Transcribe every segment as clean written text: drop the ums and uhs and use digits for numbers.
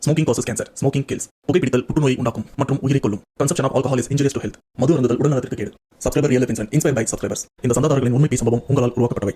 Smoking causes cancer. Smoking kills. புகைப்பிடித்தல் புற்றுநோயை உண்டாக்கும் மற்றும் உயிரை கொல்லும். Consumption of alcohol is injurious to health. மது அருந்துதல் உடல்நலத்திற்கு கேடு. Subscriber Real Life Incident inspired by subscribers. இந்த சந்தாதாரர்களின் உண்மை சம்பவம் உங்களால் உருவாக்கப்பட்டவை.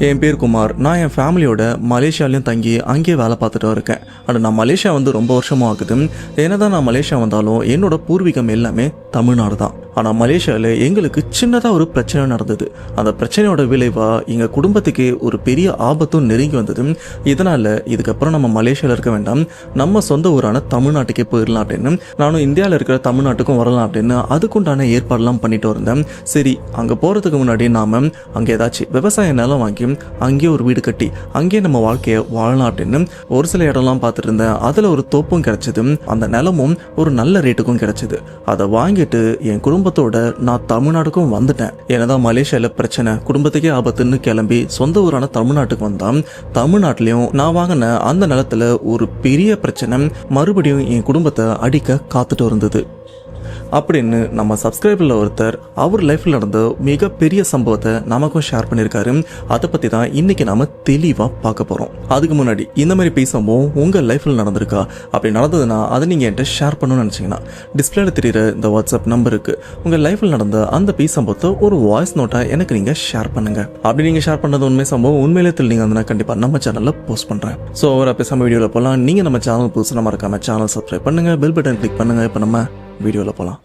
என் பேர் குமார். நான் என் ஃபேமிலியோட மலேசியாலையும் தங்கி அங்கேயே வேலை பார்த்துட்டு இருக்கேன். ஆனால் நான் மலேசியா ரொம்ப வருஷமாக ஆகுது. என்னதான் நான் மலேசியா வந்தாலும் என்னோட பூர்வீகம் எல்லாமே தமிழ்நாடு தான். ஆனால் மலேசியாவில் எங்களுக்கு சின்னதாக ஒரு பிரச்சனை நடந்தது. அந்த பிரச்சனையோட விளைவாக எங்கள் குடும்பத்துக்கே ஒரு பெரிய ஆபத்தும் நெருங்கி வந்தது. இதனால் இதுக்கப்புறம் நம்ம மலேசியாவில் இருக்க வேண்டாம், நம்ம சொந்த ஊரான தமிழ்நாட்டுக்கே போயிடலாம் அப்படின்னு நானும் இந்தியாவில் இருக்கிற தமிழ்நாட்டுக்கும் வரலாம் அப்படின்னு அதுக்குண்டான ஏற்பாடெல்லாம் பண்ணிட்டு இருந்தேன். சரி, அங்கே போகிறதுக்கு முன்னாடி நாம் அங்கே ஏதாச்சும் விவசாய நிலம் வாங்கி அங்கேயே ஒரு வீடு கட்டி அங்கேயே நம்ம வாழ்க்கையை வாழலாம் அப்படின்னு ஒரு சில இடம்லாம் பார்த்துட்டு இருந்தேன். அதில் ஒரு தோப்பும் கிடைச்சது. அந்த நிலமும் ஒரு நல்ல ரேட்டுக்கும் கிடைச்சது. அதை வாங்கிட்டு என் குடும்பத்தோட நான் தமிழ்நாட்டுக்கும் வந்துட்டேன். ஏன்னதான் மலேசியாவில் பிரச்சனை, குடும்பத்துக்கே ஆபத்துன்னு கிளம்பி சொந்த ஊரான தமிழ்நாட்டுக்கு வந்தான். தமிழ்நாட்டிலையும் நான் வாங்கின அந்த நிலத்துல ஒரு பெரிய பிரச்சனை மறுபடியும் என் குடும்பத்தை அடிக்க காத்துட்டு இருந்தது அப்படின்னு நம்ம சப்ஸ்கிரைபரில் ஒருத்தர் அவர் லைஃப்பில் நடந்த மிகப்பெரிய சம்பவத்தை நமக்கும் ஷேர் பண்ணியிருக்காரு. அதை பற்றி தான் இன்னைக்கு நாம தெளிவாக பார்க்க போகிறோம். அதுக்கு முன்னாடி இந்த மாதிரி பேய் சம்பவம் உங்கள் லைஃப்பில் நடந்திருக்கா? அப்படி நடந்ததுன்னா அதை நீங்கள் என்கிட்ட ஷேர் பண்ணணும்னு நினச்சிங்கன்னா டிஸ்பிளேல தெரியுற இந்த வாட்ஸ்அப் நம்பருக்கு உங்கள் லைஃப்பில் நடந்த அந்த பேய் சம்பவத்தை ஒரு வாய்ஸ் நோட்டாக எனக்கு நீங்கள் ஷேர் பண்ணுங்க. அப்படி நீங்கள் ஷேர் பண்ணது உண்மை சம்பவம் உண்மையிலே தெரியுங்க, கண்டிப்பாக நம்ம சேனலில் போஸ்ட் பண்ணுறேன். ஸோ ஒரு பேசாமல் வீடியோவில் போகலாம். நீங்கள் நம்ம சேனல் புதுசாக மறக்காம சேனல் சப்ஸ்கிரைப் பண்ணுங்க, பெல் பட்டன் கிளிக் பண்ணுங்க. இப்போ நம்ம வீடியோவில் போகலாம்.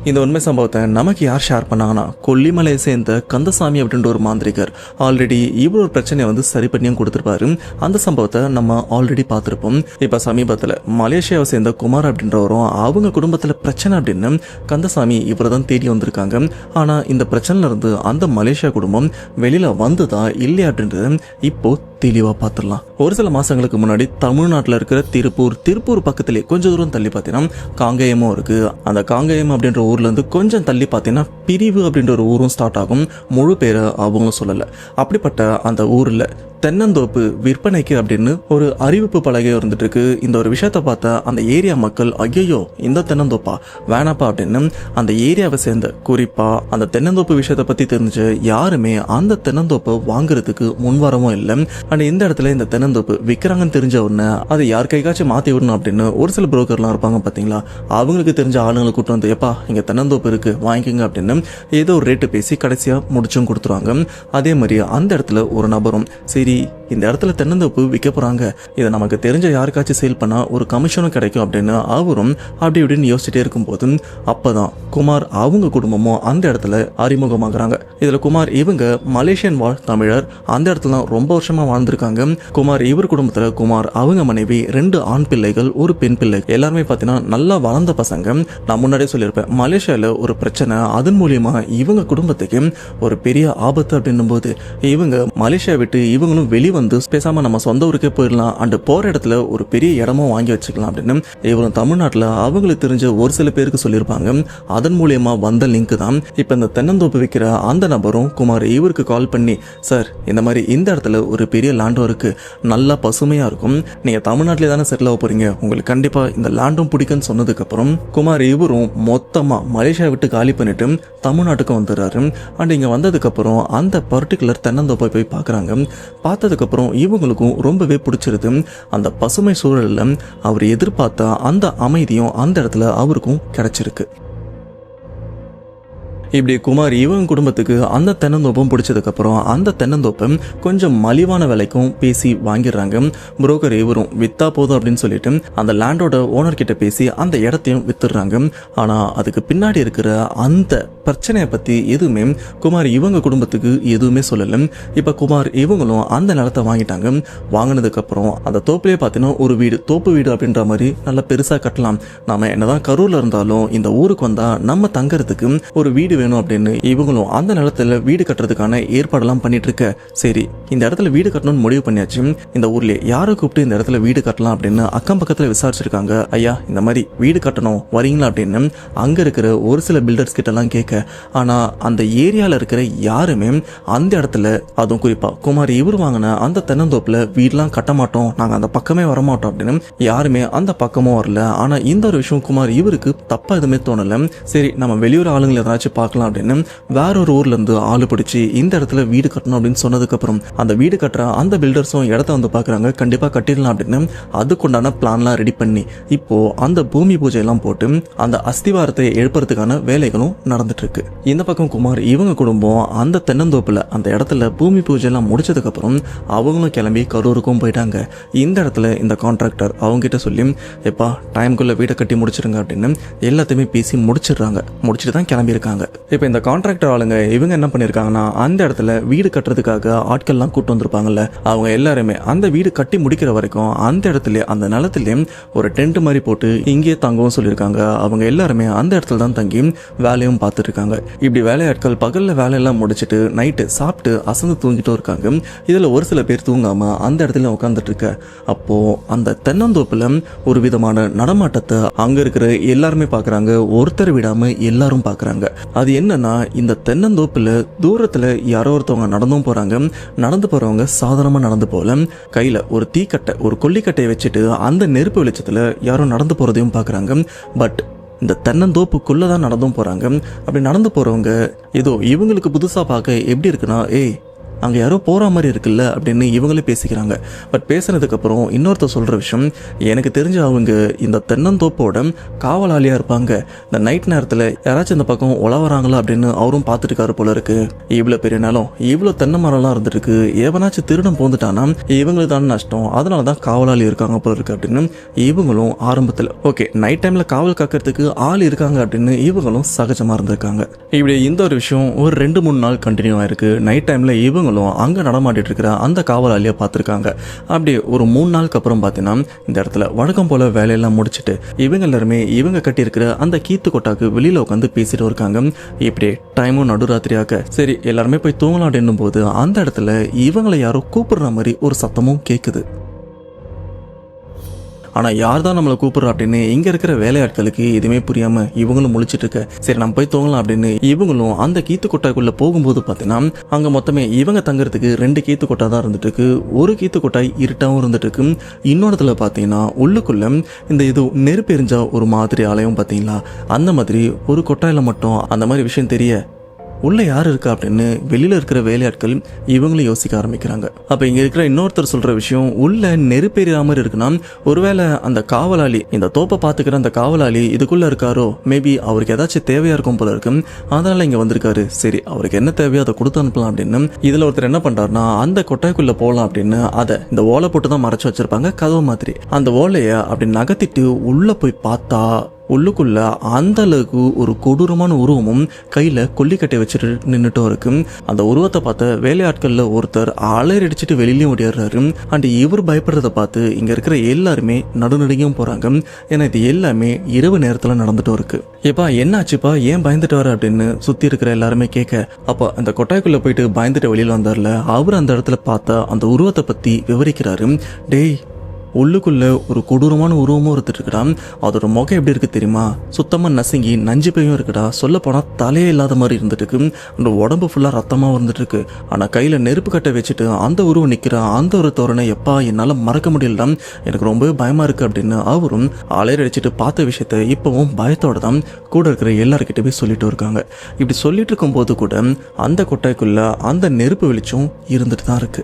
இந்த உண்மை சம்பவத்தை நமக்கு யார் ஷேர் பண்ணாங்கன்னா கொல்லிமலையை சேர்ந்த கந்தசாமி அப்படின்ற ஒரு மாந்திரிகர். ஆல்ரெடி இவ்வளோ ஒரு பிரச்சனையை சரி பண்ணியும் கொடுத்துருப்பாரு. அந்த சம்பவத்தை நம்ம ஆல்ரெடி பார்த்துருப்போம். இப்போ சமீபத்தில் மலேசியாவை சேர்ந்த குமார் அப்படின்றவரும் அவங்க குடும்பத்தில் பிரச்சனை அப்படின்னு கந்தசாமி இவரை தான் தேடி வந்திருக்காங்க. ஆனால் இந்த பிரச்சனைல இருந்து அந்த மலேசியா குடும்பம் வெளியில் வந்ததா இல்லையா அப்படின்றது இப்போ தெளிவாக பார்த்துடலாம். ஒரு சில மாதங்களுக்கு முன்னாடி தமிழ்நாட்டில் இருக்கிற திருப்பூர் பக்கத்திலே கொஞ்சம் தூரம் தள்ளி பார்த்தீங்கன்னா காங்கேயமும் இருக்குது. அந்த காங்கேயம் அப்படின்ற ஊர்லேருந்து கொஞ்சம் தள்ளி பார்த்தீங்கன்னா பிரிவு அப்படின்ற ஒரு ஊரும் ஸ்டார்ட் ஆகும். முழு பேரை அவங்களும் சொல்லலை. அப்படிப்பட்ட அந்த ஊரில் தென்னந்தோப்பு விற்பனைக்கு அப்படின்னு ஒரு அறிவிப்பு பலகை இருந்துட்டு இருக்கு. இந்த ஒரு விஷயத்த பார்த்தா அந்த ஏரியா மக்கள் ஐயோ இந்த தென்னந்தோப்பா வேணாப்பா அப்படின்னு அந்த ஏரியாவை சேர்ந்த குறிப்பா அந்த தென்னந்தோப்பு விஷயத்தை பத்தி தெரிஞ்சு யாருமே அந்த தென்னந்தோப்பை வாங்குறதுக்கு முன்வரவும் இல்லை. அண்ட் இந்த இடத்துல இந்த தென்னந்தோப்பு விற்கிறாங்கன்னு தெரிஞ்ச உடனே அதை யார் கைக்காச்சும் மாற்றி விடணும் அப்படின்னு ஒரு சில புரோக்கர்லாம் இருப்பாங்க பார்த்தீங்களா, அவங்களுக்கு தெரிஞ்ச ஆளுங்களை கூட்டு வந்து எப்பா இங்கே தென்னந்தோப்பு இருக்கு வாங்கிக்கோங்க அப்படின்னு ஏதோ ஒரு ரேட்டு பேசி கடைசியாக முடிச்சும் கொடுத்துருவாங்க. அதே மாதிரி அந்த இடத்துல ஒரு நபரும் சரி இந்த இடத்துல தென்னந்தோப்பு விற்க போறாங்க, இதை நமக்கு தெரிஞ்ச யாருக்காச்சும் சேல் பண்ணா ஒரு கமிஷனும் கிடைக்கும் அப்படின்னு அவரும் அப்படி இப்படின்னு யோசிச்சுட்டே இருக்கும்போது அப்பதான் குமார் அவங்க குடும்பமும் அந்த இடத்துல அறிமுகமாகறாங்க. இதுல குமார் இவங்க மலேசியன் வாழ் தமிழர், அந்த இடத்துல ரொம்ப வருஷமா வாழ்ந்திருக்காங்க. குமார் இவர் குடும்பத்துல குமார் அவங்க மனைவி 2 ஆண் பிள்ளைகள், ஒரு பெண் பிள்ளை. எல்லாருமே பார்த்தீங்கன்னா நல்லா வளர்ந்த பசங்க. நான் முன்னாடியே சொல்லியிருப்பேன், மலேசியால ஒரு பிரச்சனை, அதன் மூலியமா இவங்க குடும்பத்துக்கு ஒரு பெரிய ஆபத்து அப்படின்னும் போது இவங்க மலேசியா விட்டு இவங்களும் வெளிவந்து பேசாம நம்ம சொந்த ஊருக்கே போயிடலாம், அண்ட் போற இடத்துல ஒரு பெரிய இடமும் வாங்கி வச்சுக்கலாம் அப்படின்னு இவரும் தமிழ்நாட்டில் அவங்களுக்கு தெரிஞ்ச ஒரு சில பேருக்கு சொல்லியிருப்பாங்க. அதன் மூலியமா வந்த லிங்க் தான் இப்ப இந்த தென்னந்தோப்பு விற்கிற அந்த நபரும் குமார் இவருக்கு கால் பண்ணி, சார் இந்த மாதிரி இந்த இடத்துல ஒரு பெரிய லேண்டும் இருக்கு, நல்லா பசுமையா இருக்கும், நீங்க தமிழ்நாட்டிலே தானே செட்டில் ஆக போறீங்க, உங்களுக்கு கண்டிப்பா இந்த லேண்டும் பிடிக்குன்னு சொன்னதுக்கு அப்புறம் குமார் இவரும் மொத்தமா மலேசியா விட்டு காலி பண்ணிட்டு தமிழ்நாட்டுக்கு வந்துடுறாரு. அண்ட் இங்க வந்ததுக்கு அப்புறம் அந்த பர்டிகுலர் தென்னந்தோப்பை போய் பாக்குறாங்க. பார்த்ததுக்கப்புறம் இவங்களுக்கும் ரொம்பவே பிடிச்சிருது. அந்த பசுமை சூழல்ல அவர் எதிர்பார்த்த அந்த அமைதியும் அந்த இடத்துல அவருக்கும் கிடைச்சிருக்கு. இப்படி குமார் இவங்க குடும்பத்துக்கு அந்த தென்னந்தோப்பும் பிடிச்சதுக்கப்புறம் அந்த தென்னந்தோப்பை கொஞ்சம் மலிவான விலைக்கும் பேசி வாங்கிடுறாங்க. புரோக்கர் இவரும் வித்தா போதும் அப்படின்னு சொல்லிட்டு அந்த லேண்டோட ஓனர் கிட்ட பேசி அந்த இடத்தையும் வித்துடுறாங்க. ஆனால் அதுக்கு பின்னாடி இருக்கிற அந்த பிரச்சனையை பற்றி எதுவுமே குமார் இவங்க குடும்பத்துக்கு எதுவுமே சொல்லலை. இப்போ குமார் இவங்களும் அந்த நிலத்தை வாங்கிட்டாங்க. வாங்கினதுக்கப்புறம் அந்த தோப்புலேயே பார்த்தீங்கன்னா ஒரு வீடு, தோப்பு வீடு அப்படின்ற மாதிரி நல்லா பெருசாக கட்டலாம். நாம என்னதான் கரூரில் இருந்தாலும் இந்த ஊருக்கு வந்தால் நம்ம தங்கறதுக்கு ஒரு வீடு வேணும் அப்படின்னு இவங்களும் அந்த நிலத்துல வீடு கட்டுறதுக்கான ஏற்பாடெல்லாம் பண்ணிட்டு இருக்க, சரி இந்த இடத்துல வீடு கட்டணும்னு முடிவு பண்ணியாச்சு. இந்த ஊர்ல யாரை கூப்பிட்டு இந்த இடத்துல வீடு கட்டலாம் அப்படின்னு அக்கம் பக்கத்துல விசாரிச்சிருக்காங்க. ஐயா இந்த மாதிரி வீடு கட்டணும் வரீங்களா அப்படின்னு அங்க இருக்கிற ஒரு சில பில்டர்ஸ் கிட்ட எல்லாம் கேட்க, ஆனா அந்த ஏரியால இருக்கிற யாருமே அந்த இடத்துல, அதுவும் குறிப்பா குமார் இவர் வாங்கின அந்த தென்னந்தோப்புல வீடெல்லாம் கட்ட மாட்டோம், நாங்க அந்த பக்கமே வரமாட்டோம் அப்படின்னு யாருமே அந்த பக்கமும் வரல. ஆனா இந்த ஒரு விஷயம் குமார் இவருக்கு தப்பா எதுவுமே தோணல. சரி நம்ம வெளியூர் ஆளுங்களை எதாச்சும் பார்க்கலாம் அப்படின்னு வேற ஒரு ஊர்ல இருந்து ஆளு பிடிச்சி இந்த இடத்துல வீடு கட்டணும் அப்படின்னு சொன்னதுக்கு அப்புறம் அந்த வீடு கட்டுற அந்த பில்டர்ஸும் இடத்த வந்து பாக்குறாங்க. கண்டிப்பா கட்டிடலாம் அப்படின்னு அதுக்குண்டான பிளான்லாம் ரெடி பண்ணி இப்போ அந்த பூமி பூஜை எல்லாம் போட்டு அந்த அஸ்திவாரத்தை எழுப்புறதுக்கான வேலைகளும் நடந்துட்டு இருக்கு. இந்த பக்கம் குமார் இவங்க குடும்பம் அந்த தென்னந்தோப்புல அந்த இடத்துல பூமி பூஜை எல்லாம் முடிச்சதுக்கு அப்புறம் அவங்களும் கிளம்பி கரூருக்கும் போயிட்டாங்க. இந்த இடத்துல இந்த கான்ட்ராக்டர் அவங்க கிட்ட சொல்லி, எப்பா டைம்குள்ள வீடை கட்டி முடிச்சிருங்க அப்படின்னு எல்லாத்தையுமே பேசி முடிச்சிடுறாங்க. முடிச்சுட்டு தான் கிளம்பி இருக்காங்க. இப்போ இந்த கான்ட்ராக்டர் ஆளுங்க இவங்க என்ன பண்ணிருக்காங்கன்னா, அந்த இடத்துல வீடு கட்டுறதுக்காக ஆட்கள்லாம் கூட்டு வந்திருப்பாங்கல்ல, அவங்க எல்லாருமே அந்த வீடு கட்டி முடிக்கிற வரைக்கும் அந்த இடத்துல அந்த நிலத்திலே ஒரு டென்ட் மாதிரி போட்டு இங்கே தங்கவும் சொல்லியிருக்காங்க. அவங்க எல்லாருமே அந்த இடத்துல தான் தங்கி வேலையும் பார்த்துட்டு இருக்காங்க. இப்படி வேலையாட்கள் பகல்ல வேலையெல்லாம் முடிச்சுட்டு நைட்டு சாப்பிட்டு அசந்து தூங்கிட்டும் இருக்காங்க. இதுல ஒரு சில பேர் தூங்காம அந்த இடத்துல உட்காந்துட்டு இருக்க, அப்போ அந்த தென்னந்தோப்புல ஒரு விதமான நடமாட்டத்தை அங்க இருக்கிற எல்லாருமே பாக்குறாங்க. ஒருத்தர் விடாம எல்லாரும் பாக்குறாங்க. அது என்னன்னா, இந்த தென்னந்தோப்புல தூரத்துல யாரோ ஒருத்தவங்க நடந்தும் போறாங்க. நடந்து போறவங்க சாதாரணமா நடந்து போல கையில ஒரு தீக்கட்டை, ஒரு கொல்லிக்கட்டையை வச்சுட்டு அந்த நெருப்பு வெளிச்சத்துல யாரோ நடந்து போறதையும் பாக்குறாங்க. பட் இந்த தென்னந்தோப்புக்குள்ளதான் நடந்தும் போறாங்க. அப்படி நடந்து போறவங்க ஏதோ இவங்களுக்கு புதுசா பார்க்க எப்படி இருக்குன்னா, ஏய் அங்கே யாரோ போகிற மாதிரி இருக்குல்ல அப்படின்னு இவங்களே பேசிக்கிறாங்க. பட் பேசுனதுக்கு அப்புறம் இன்னொருத்தர் சொல்கிற விஷயம், எனக்கு தெரிஞ்ச அவங்க இந்த தென்னந்தோப்போட காவலாளியாக இருப்பாங்க. இந்த நைட் நேரத்தில் யாராச்சும் இந்த பக்கம் உழவராங்களா அப்படின்னு அவரும் பார்த்துட்டு இருக்காரு போல இருக்கு. இவ்வளோ பெரிய நிலம், இவ்வளோ தென்னை மரம்லாம் இருந்துருக்கு, எவனாச்சும் திருடம் போந்துட்டானா இவங்களுக்கு தான் நஷ்டம், அதனால தான் காவலாளி இருக்காங்க போல இருக்கு அப்படின்னு இவங்களும் ஆரம்பத்தில் ஓகே நைட் டைமில் காவல் காக்கிறதுக்கு ஆள் இருக்காங்க அப்படின்னு இவங்களும் சகஜமாக இருந்திருக்காங்க. இப்படி இந்த ஒரு விஷயம் ஒரு 2-3 நாள் கண்டினியூ ஆயிருக்கு. நைட் டைமில் இவங்க அங்க நடமாட்டிட்டு இருக்கிற அந்த காவலாளியை பார்த்திருக்காங்க. அப்படி ஒரு 3 நாளுக்கு அப்புறம் பார்த்தீங்கன்னா இந்த இடத்துல வழக்கம் போல வேலையெல்லாம் முடிச்சுட்டு இவங்க எல்லாருமே இவங்க கட்டி இருக்கிற அந்த கீத்து கொட்டாக்கு வெளியில உட்காந்து பேசிட்டு இருக்காங்க. இப்படி டைமும் நடுராத்திரியாக சரி எல்லாருமே போய் தூங்கலாம் அப்படின்னும் போது அந்த இடத்துல இவங்களை யாரோ கூப்பிடுற மாதிரி ஒரு சத்தமும் கேட்குது. ஆனால் யார் தான் நம்மளை கூப்பிட்றா அப்படின்னு இங்கே இருக்கிற வேலையாட்களுக்கு எதுவுமே புரியாமல் இவங்களும் முழிச்சிட்டு இருக்க, சரி நம்ம போய் தூங்கலாம் அப்படின்னு இவங்களும் அந்த கீத்து கொட்டாய்க்குள்ளே போகும்போது பார்த்தீங்கன்னா அங்கே மொத்தமே இவங்க தங்குறதுக்கு 2 கீத்து கொட்டா தான் இருந்துட்டு இருக்கு. ஒரு கீத்து கொட்டாய் இருட்டாகவும் இருந்துட்டு இருக்கு. இன்னொருத்துல பார்த்தீங்கன்னா உள்ளுக்குள்ள இந்த இது நெருப்பு எரிஞ்சா ஒரு மாதிரி ஆலயம் பார்த்தீங்களா, அந்த மாதிரி ஒரு கொட்டாயில் மட்டும் அந்த மாதிரி விஷயம் தெரிய உள்ள யார் இருக்கா அப்படின்னு வெளியில இருக்கிற வேலையாட்கள் இவங்களும் யோசிக்க ஆரம்பிக்கிறாங்க. அப்ப இங்க இருக்கிற இன்னொருத்தர் சொல்ற விஷயம், உள்ள நெருப்பெறியாம மாதிரி இருக்குன்னா ஒருவேளை அந்த காவலாளி, இந்த தோப்பை பாத்துக்கிற அந்த காவலாளி இதுக்குள்ள இருக்காரோ, மேபி அவருக்கு ஏதாச்சும் தேவையா இருக்கும் போல இருக்கு, அதனால இங்க வந்திருக்காரு. சரி அவருக்கு என்ன தேவையோ அதை கொடுத்து அனுப்பலாம் அப்படின்னு இதுல ஒருத்தர் என்ன பண்றாருன்னா, அந்த கொட்டாய்க்குள்ள போகலாம் அப்படின்னு அதை இந்த ஓலை போட்டு தான் மறைச்சு வச்சிருப்பாங்க கதவு மாதிரி. அந்த ஓலைய அப்படி நகர்த்திட்டு உள்ள போய் பார்த்தா உள்ளுக்குள்ள அந்த அளவுக்கு ஒரு கொடூரமான உருவமும் கையில கொல்லிக்கட்டை வச்சுட்டு நின்றுட்டும் இருக்கு. அந்த உருவத்தை பார்த்த வேலையாட்கள்ல ஒருத்தர் அலறடிச்சுட்டு வெளியிலயும் ஓடிடுறாரு. அண்ட் இவர் பயப்படுறத பார்த்து இங்க இருக்கிற எல்லாருமே நடுநடுங்கியும் போறாங்க. ஏன்னா இது எல்லாமே இரவு நேரத்துல நடந்துட்டும் இருக்கு. ஏப்பா என்ன ஆச்சுப்பா, ஏன் பயந்துட்டு வர அப்படின்னு சுத்தி இருக்கிற எல்லாருமே கேட்க, அப்ப அந்த கொட்டாய்க்குள்ள போயிட்டு பயந்துட்டு வெளியில வந்தார்ல, அவர் அந்த இடத்துல பார்த்த அந்த உருவத்தை பத்தி விவரிக்கிறாரு. டேய் உள்ளுக்குள்ள ஒரு கொடூரமான உருவமும் இருந்துட்டு இருக்குடா, அதோட முகம் எப்படி இருக்கு தெரியுமா, சுத்தமா நசுங்கி நஞ்சு பையும் இருக்குடா, சொல்ல போனா தலையே இல்லாத மாதிரி இருந்துட்டு இருக்கு, அந்த உடம்பு ஃபுல்லா ரத்தமா வந்துட்டு இருக்கு. ஆனா கையில நெருப்பு கட்டை வச்சுட்டு அந்த உருவம் நிக்கிற அந்த ஒரு தோரணை எப்பா என்னால மறக்க முடியல, எனக்கு ரொம்பவே பயமா இருக்கு அப்படின்னு அவரும் அலையர் அடிச்சுட்டு பார்த்த விஷயத்த இப்பவும் பயத்தோட தான் கூட இருக்கிற எல்லார்கிட்ட போய் சொல்லிட்டு இருக்காங்க. இப்படி சொல்லிட்டு இருக்கும் போது கூட அந்த கொட்டாய்க்குள்ள அந்த நெருப்பு வெளிச்சம் இருந்துட்டு தான் இருக்கு.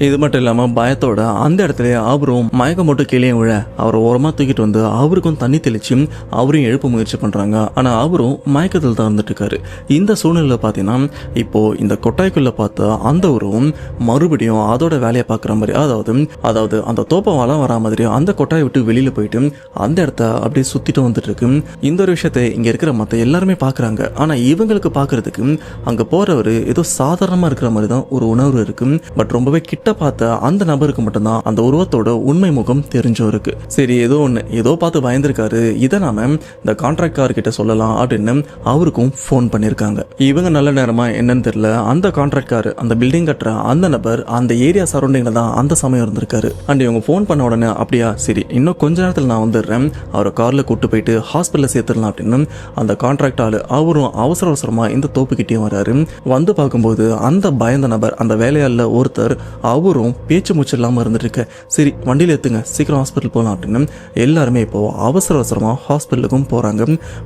இது மட்டும் இல்லாமல் பயத்தோட அந்த இடத்துல அவரும் மயக்கம் போட்டு கீழே விழ அவரை ஓரமாக தூக்கிட்டு வந்து அவருக்கும் தண்ணி தெளிச்சு அவரையும் எழுப்ப முயற்சி பண்ணுறாங்க. ஆனால் அவரும் மயக்கத்தில் தான் இருந்துட்டு இருக்காரு. இந்த சூழ்நிலையில் பார்த்தீங்கன்னா இப்போ இந்த கொட்டாய்க்குள்ளே பார்த்த அந்த உருவம் மறுபடியும் அதோட வேலையை பார்க்குற மாதிரி, அதாவது அந்த தோப்பவாலாம் வரா மாதிரி அந்த கொட்டாயை விட்டு வெளியில் போயிட்டு அந்த இடத்த அப்படியே சுற்றிட்டு வந்துட்டு இருக்கு. இந்த ஒரு விஷயத்தை இங்கே இருக்கிற மற்ற எல்லாருமே பார்க்குறாங்க. ஆனால் இவங்களுக்கு பார்க்கறதுக்கு அங்கே போகிறவர் ஏதோ சாதாரணமாக இருக்கிற மாதிரி தான் ஒரு உணர்வு இருக்கு. பட் ரொம்பவே கிட்ட கரெக்டா பார்த்த அந்த நபருக்கு மட்டும்தான் அந்த உருவத்தோட உண்மை முகம் தெரிஞ்சும் இருக்கு. சரி ஏதோ பார்த்து பயந்துருக்காரு, இதை நாம இந்த கான்ட்ராக்ட் கிட்ட சொல்லலாம் அப்படின்னு அவருக்கும் ஃபோன் பண்ணிருக்காங்க. இவங்க நல்ல நேரமா என்னன்னு தெரியல, அந்த கான்ட்ராக்ட் அந்த பில்டிங் கட்டுற அந்த நபர் அந்த ஏரியா சரௌண்டிங்ல தான் அந்த சமயம் இருந்திருக்காரு. அண்ட் இவங்க ஃபோன் பண்ண உடனே அப்படியா சரி இன்னும் கொஞ்ச நேரத்தில் நான் வந்துடுறேன், அவரை கார்ல கூட்டு போயிட்டு ஹாஸ்பிட்டல்ல சேர்த்துடலாம் அப்படின்னு அந்த கான்ட்ராக்ட் ஆளு அவரும் அவசரமா இந்த தோப்புக்கிட்டேயும் வராரு. வந்து பார்க்கும்போது அந்த பயந்த நபர் அந்த வேலையாள ஒருத்தர் அவரும் பேச்சு மூச்சு இல்லாம இருந்துட்டு இருக்க. சரி வண்டியில ஏத்துங்க சீக்கிரம் ஹாஸ்பிட்டல் போகலாம் அப்படின்னு எல்லாருமே இப்போ அவசரமா ஹாஸ்பிட்டலுக்கும் போறாங்க.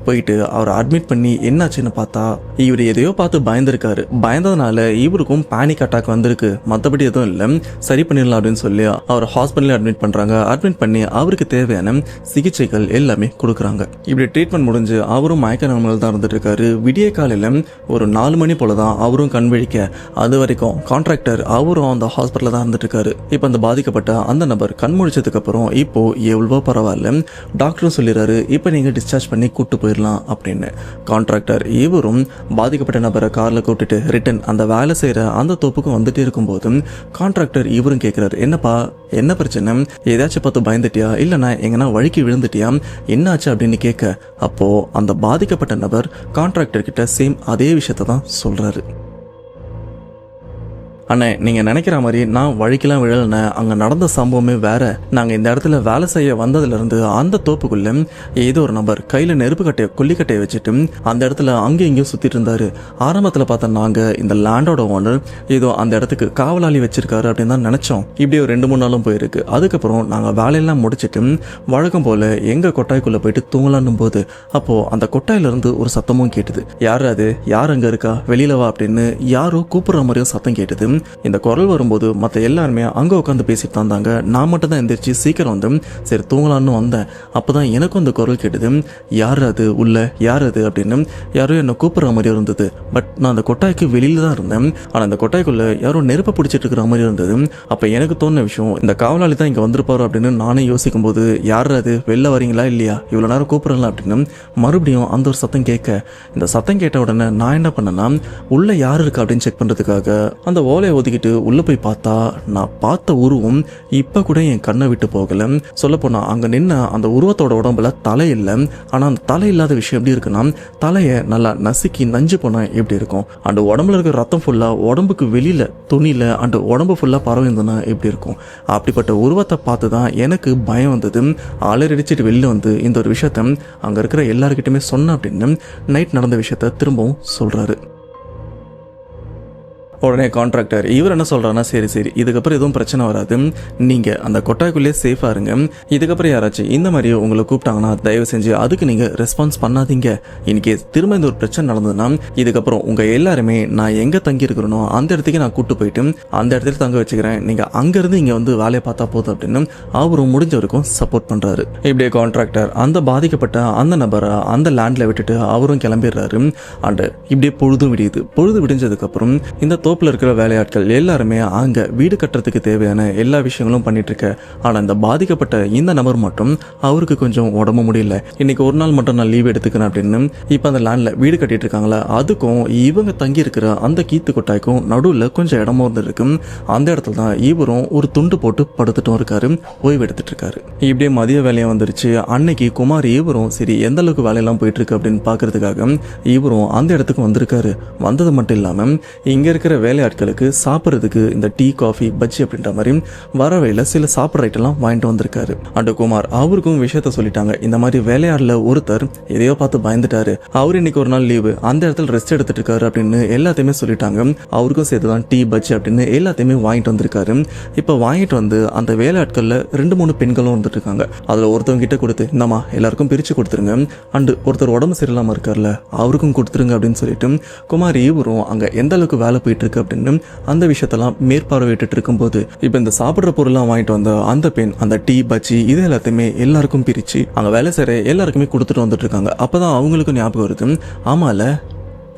போயிட்டு அவரை அட்மிட் பண்ணி என்னாச்சுன்னு பார்த்தா இவர் எதையோ பார்த்து பயந்துருக்காரு. பயந்ததுனால இவருக்கும் பேனிக் அட்டாக் வந்திருக்கு, மற்றபடி எதுவும் இல்லை, சரி பண்ணிடலாம் அப்படின்னு சொல்லி அவர் ஹாஸ்பிட்டல்ல அட்மிட் பண்றாங்க. அட்மிட் பண்ணி அவருக்கு தேவையான சிகிச்சைகள் எல்லாமே கொடுக்குறாங்க. இப்படி ட்ரீட்மெண்ட் முடிஞ்சு அவரும் மயக்க நிலைமையில் தான் இருந்துட்டு இருக்காரு. விடிய காலையில ஒரு 4 மணி போல தான் அவரும் கண் விழிக்க. அது வரைக்கும் கான்ட்ராக்டர் அவரும் அந்த ஹாஸ்பிட்டல்ல தான் இருந்துட்டு இருக்காரு. இப்போ அந்த பாதிக்கப்பட்ட அந்த நபர் கண் முழிச்சதுக்கு அப்புறம் இப்போ எவ்வளவோ பரவாயில்ல, டாக்டரும் சொல்லிடுறாரு இப்போ நீங்க டிஸ்சார்ஜ் பண்ணி கூட்டு போயிடலாம் அப்படின்னு. கான்ட்ராக்டர் இவரும் பாதிக்கப்பட்ட நபரை கார்ல கூட்டிட்டு ரிட்டன் அந்த வேலை செய்யற அந்த தோப்புக்கும் வந்துட்டே இருக்கும்போது கான்ட்ராக்டர் இவரும் கேட்கிறாரு, என்னப்பா என்ன பிரச்சனை, ஏதாச்சும் பார்த்து பயந்துட்டியா இல்லைனா எங்கன்னா வழுக்கி விழுந்துட்டியா என்னாச்சு அப்படின்னு கேட்க, அப்போ அந்த பாதிக்கப்பட்ட நபர் கான்ட்ராக்டர் கிட்ட சேம் அதே விஷயத்த தான் சொல்றாரு. அண்ணே நீங்கள் நினைக்கிற மாதிரி நான் வழிக்கெல்லாம் விழலண்ணே, அங்கே நடந்த சம்பவமே வேற. நாங்கள் இந்த இடத்துல வேலை செய்ய வந்ததுலேருந்து அந்த தோப்புக்குள்ள ஏதோ ஒரு நபர் கையில் நெருப்பு கொல்லிக்கட்டையை வச்சுட்டு அந்த இடத்துல அங்கேயும் இங்கேயும் சுற்றிட்டு இருந்தாரு. ஆரம்பத்தில் பார்த்தா நாங்கள் இந்த லேண்டோட ஓனர் ஏதோ அந்த இடத்துக்கு காவலாளி வச்சிருக்காரு அப்படின்னு தான் நினச்சோம். இப்படி ஒரு 2-3 நாளும் போயிருக்கு. அதுக்கப்புறம் நாங்கள் வேலையெல்லாம் முடிச்சுட்டு வழக்கம் போல் எங்கள் கொட்டாய்க்குள்ளே போயிட்டு தூங்கலான்னும் போது அப்போது அந்த கொட்டாயிலிருந்து ஒரு சத்தமும் கேட்டுது. யார் அது, யார் அங்கே இருக்கா, வெளியில வா அப்படின்னு யாரோ கூப்பிடுற மாதிரியும் சத்தம் கேட்டுது. இந்த குரல் வரும்போது மற்ற எல்லாருமே அங்கே உட்காந்து பேசிட்டு இருந்தாங்க. நான் மட்டும் தான் எந்திரிச்சு சீக்கிரம் வந்து சரி தூங்கலான்னு வந்தேன். அப்போதான் எனக்கும் அந்த குரல் கேட்டது, யார் அது உள்ள, யார் அது அப்படின்னு யாரோ என்னை கூப்பிடுற மாதிரி இருந்தது. பட் நான் அந்த கொட்டாய்க்கு வெளியில தான் இருந்தேன். ஆனால் அந்த கொட்டாய்க்குள்ள யாரோ நெருப்பை பிடிச்சிட்டு இருக்கிற மாதிரி இருந்தது. அப்போ எனக்கு தோணுன விஷயம், இந்த காவலாளி தான் இங்கே வந்திருப்பாரு அப்படின்னு நானே யோசிக்கும் போது, யார் அது, வெளில வரீங்களா இல்லையா, இவ்வளோ நேரம் கூப்பிடலாம் அப்படின்னு மறுபடியும் அந்த ஒரு சத்தம் கேட்க, இந்த சத்தம் கேட்ட உடனே நான் என்ன பண்ணேன்னா உள்ள யார் இருக்கா அப்படின்னு செக் பண்ணுறதுக்காக அந்த ஓலை ஒதுக்கிட்டு உள்ள போய் பார்த்தா நான் பார்த்த உருவம் இப்ப கூட என் கண்ணை விட்டு போகல. சொல்ல போனா அங்க நின்ன அந்த உருவத்தோட உடம்புல தலை இல்லை. ஆனா அந்த தலை இல்லாத விஷயம் எப்படி இருக்குன்னா, தலையை நல்லா நசுக்கி நஞ்சு போனா எப்படி இருக்கும், அந்த உடம்புல இருக்கிற ரத்தம் ஃபுல்லா உடம்புக்கு வெளியில துணியில அந்த உடம்பு ஃபுல்லா பரவிருந்ததுன்னா எப்படி இருக்கும். அப்படிப்பட்ட உருவத்தை பார்த்து தான் எனக்கு பயம் வந்தது. அலறடிச்சிட்டு வெளில வந்து இந்த ஒரு விஷயத்த அங்க இருக்கிற எல்லாருக்கிட்டுமே சொன்ன அப்படின்னு நைட் நடந்த விஷயத்த திரும்பவும் சொல்றாரு. உடனே கான்ட்ராக்டர் இவர் என்ன சொல்றாருன்னா, சரி இதுக்கப்புறம் எதுவும் பிரச்சனை வராது, நீங்க அந்த கொட்டாய்க்குள்ளே சேஃபா இருங்க, இதுக்கப்புறம் யாராச்சும் இந்த மாதிரி உங்களை கூப்பிட்டாங்கன்னா தயவு செஞ்சு அதுக்கு நீங்க ரெஸ்பான்ஸ் பண்ணாதீங்க. இன்னைக்கு திரும்ப இந்த ஒரு பிரச்சனை நடந்ததுன்னா இதுக்கப்புறம் உங்க எல்லாருமே நான் எங்க தங்கி இருக்கிறனோ அந்த இடத்துக்கு நான் கூட்டு போயிட்டு அந்த இடத்துல தங்க வச்சுக்கிறேன், நீங்க அங்கிருந்து இங்க வந்து வேலையை பார்த்தா போதும் அப்படின்னு அவரும் முடிஞ்சவருக்கும் சப்போர்ட் பண்றாரு. இப்படியே கான்ட்ராக்டர் அந்த பாதிக்கப்பட்ட அந்த நபரை அந்த லேண்ட்ல விட்டுட்டு அவரும் கிளம்பிடுறாரு. அண்ட் இப்படியே பொழுதும் விடியுது. பொழுது விடிஞ்சதுக்கு அப்புறம் இந்த தோப்புல இருக்கிற வேலையாட்கள் எல்லாருமே அங்க வீடு கட்டுறதுக்கு தேவையான எல்லா விஷயங்களும் பண்ணிட்டு இருக்க. ஆனா இந்த பாதிக்கப்பட்ட இந்த நபர் மட்டும் அவருக்கு கொஞ்சம் உடம்பு முடியல, இன்னைக்கு ஒரு நாள் மட்டும் நான் லீவ் எடுத்துக்கிறேன் அப்படின்னு இப்ப அந்த லேண்ட்ல வீடு கட்டிட்டு இருக்காங்களா, அதுக்கும் இவங்க தங்கி இருக்கிற அந்த கீத்து கொட்டாய்க்கும் நடுவில் கொஞ்சம் இடமும் இருந்திருக்கு. அந்த இடத்துல தான் இவரும் ஒரு துண்டு போட்டு படுத்துட்டும் இருக்காரு, ஓய்வு எடுத்துட்டு இருக்காரு. இப்படியே மதிய வேலையா வந்துருச்சு. அன்னைக்கு குமார் இவரும் சரி எந்த அளவுக்கு வேலையெல்லாம் போயிட்டு இருக்கு அப்படின்னு பாக்குறதுக்காக இவரும் அந்த இடத்துக்கு வந்திருக்காரு. வந்தது மட்டும் இல்லாம இங்க இருக்கிற வேலையாட்களுக்கு சாப்பிட்றதுக்கு இந்த டீ, காஃபி, பஜ்ஜி அப்படின்ற மாதிரி வரவையில் சில சாப்பிட்ற ஐட்டம்லாம் வாங்கிட்டு வந்திருக்காரு. அண்ட் குமார் அவருக்கும் விஷயத்த சொல்லிட்டாங்க, இந்த மாதிரி வேலையாடல ஒருத்தர் எதையோ பார்த்து பயந்துட்டாரு, அவர் இன்னைக்கு ஒரு நாள் லீவு, அந்த இடத்துல ரெஸ்ட் எடுத்துட்டு இருக்காரு அப்படின்னு எல்லாத்தையுமே சொல்லிட்டாங்க. அவருக்கும் சேர்த்துதான் டீ, பஜ்ஜி அப்படின்னு எல்லாத்தையுமே வாங்கிட்டு வந்திருக்காரு. இப்போ வாங்கிட்டு வந்து அந்த வேலையாட்கள்ல 2-3 பெண்களும் வந்துட்டு இருக்காங்க. அதுல ஒருத்தவங்க கிட்ட கொடுத்து இந்தமா எல்லாருக்கும் பிரிச்சு கொடுத்துருங்க, அண்டு ஒருத்தர் உடம்பு சரியில்லாம இருக்கார்ல அவருக்கும் கொடுத்துருங்க அப்படின்னு சொல்லிட்டு குமார் இவரும் அங்க எந்த அளவுக்கு வேலை போயிட்டு இருக்கு அப்படின்னு அந்த விஷயத்தெல்லாம் மேற்பார்வையிட்டு இருக்கும்போது இப்போ இந்த சாப்பிட்ற பொருள்லாம் வாங்கிட்டு வந்த அந்த பெண் அந்த டீ, பஜ்ஜி இது எல்லாத்தையுமே எல்லாருக்கும் பிரிச்சு அங்க வேலை செய்யற எல்லாருக்குமே கொடுத்துட்டு வந்துட்டு இருக்காங்க. அப்பதான் அவங்களுக்கும் ஞாபகம் வருது, ஆமால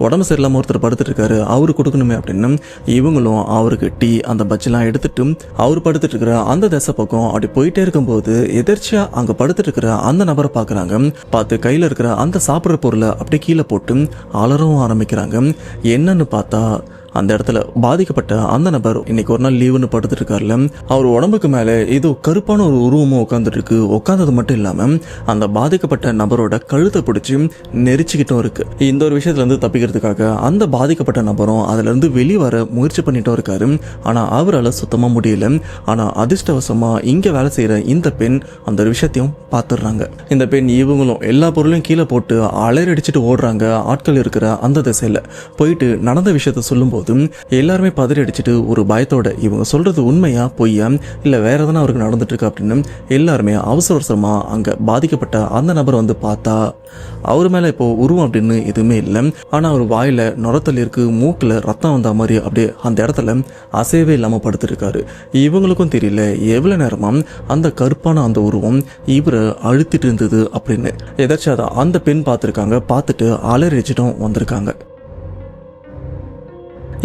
உடம்பு சரியில்லாம ஒருத்தர் படுத்துட்டு இருக்காரு, அவரு கொடுக்கணுமே அப்படின்னு இவங்களும் அவருக்கு டீ அந்த பஜ்ஜிலாம் எடுத்துட்டு அவர் படுத்துட்டு இருக்கிற அந்த திசை பக்கம் அப்படி போயிட்டே இருக்கும்போது எதிர்ச்சியா அங்க படுத்துட்டு இருக்கிற அந்த நபரை பாக்குறாங்க. பார்த்து கையில இருக்கிற அந்த சாப்பிட்ற பொருளை அப்படியே கீழே போட்டு அலறவும் ஆரம்பிக்கிறாங்க. என்னன்னு பார்த்தா அந்த இடத்துல பாதிக்கப்பட்ட அந்த நபர் இன்னைக்கு ஒரு நாள் லீவுன்னு படுத்துட்டு இருக்காருல, அவர் உடம்புக்கு மேல ஏதோ கருப்பான ஒரு உருவமும் உட்காந்துட்டு இருக்கு. உட்காந்தது மட்டும் இல்லாம அந்த பாதிக்கப்பட்ட நபரோட கழுத்தை பிடிச்சி நெரிச்சுக்கிட்டும் இருக்கு. இந்த ஒரு விஷயத்துல இருந்து தப்பிக்கிறதுக்காக அந்த பாதிக்கப்பட்ட நபரும் அதுல இருந்து வெளிவர முயற்சி பண்ணிட்டும் இருக்காரு. ஆனா அவரால் சுத்தமா முடியல. ஆனா அதிர்ஷ்டவசமா இங்க வேலை செய்யற இந்த பெண் அந்த ஒரு விஷயத்தையும் பார்த்துடுறாங்க. இந்த பெண் இவங்களும் எல்லா பொருளையும் கீழே போட்டு அலறடிச்சுட்டு ஓடுறாங்க. ஆட்கள் இருக்கிற அந்த திசையில போயிட்டு நடந்த விஷயத்த சொல்லும் போது எல்லாருமே பதறி அடிச்சுட்டு ஒரு பயத்தோட இவங்க சொல்றது உண்மையா பொய்யா இல்ல வேற எதனா அவருக்கு நடந்துட்டு இருக்கு அப்படின்னு எல்லாருமே அவசர அவசரமா அங்க பாதிக்கப்பட்ட அந்த நபர் வந்து பார்த்தா அவர் மேல இப்போ உருவம் அப்படின்னு எதுவுமே இல்லை. ஆனா அவர் வாயில நுரத்தல் இருக்கு, மூக்குல ரத்தம் வந்த மாதிரி அப்படியே அந்த இடத்துல அசைவே இல்லாம படுத்திருக்காரு. இவங்களுக்கும் தெரியல எவ்வளவு நேரமா அந்த கருப்பான அந்த உருவம் இவரை அழுத்திட்டு இருந்தது அப்படின்னு. எதாச்சும் அந்த பெண் பார்த்துருக்காங்க. பார்த்துட்டு அலறிச்சிட்டும் வந்திருக்காங்க.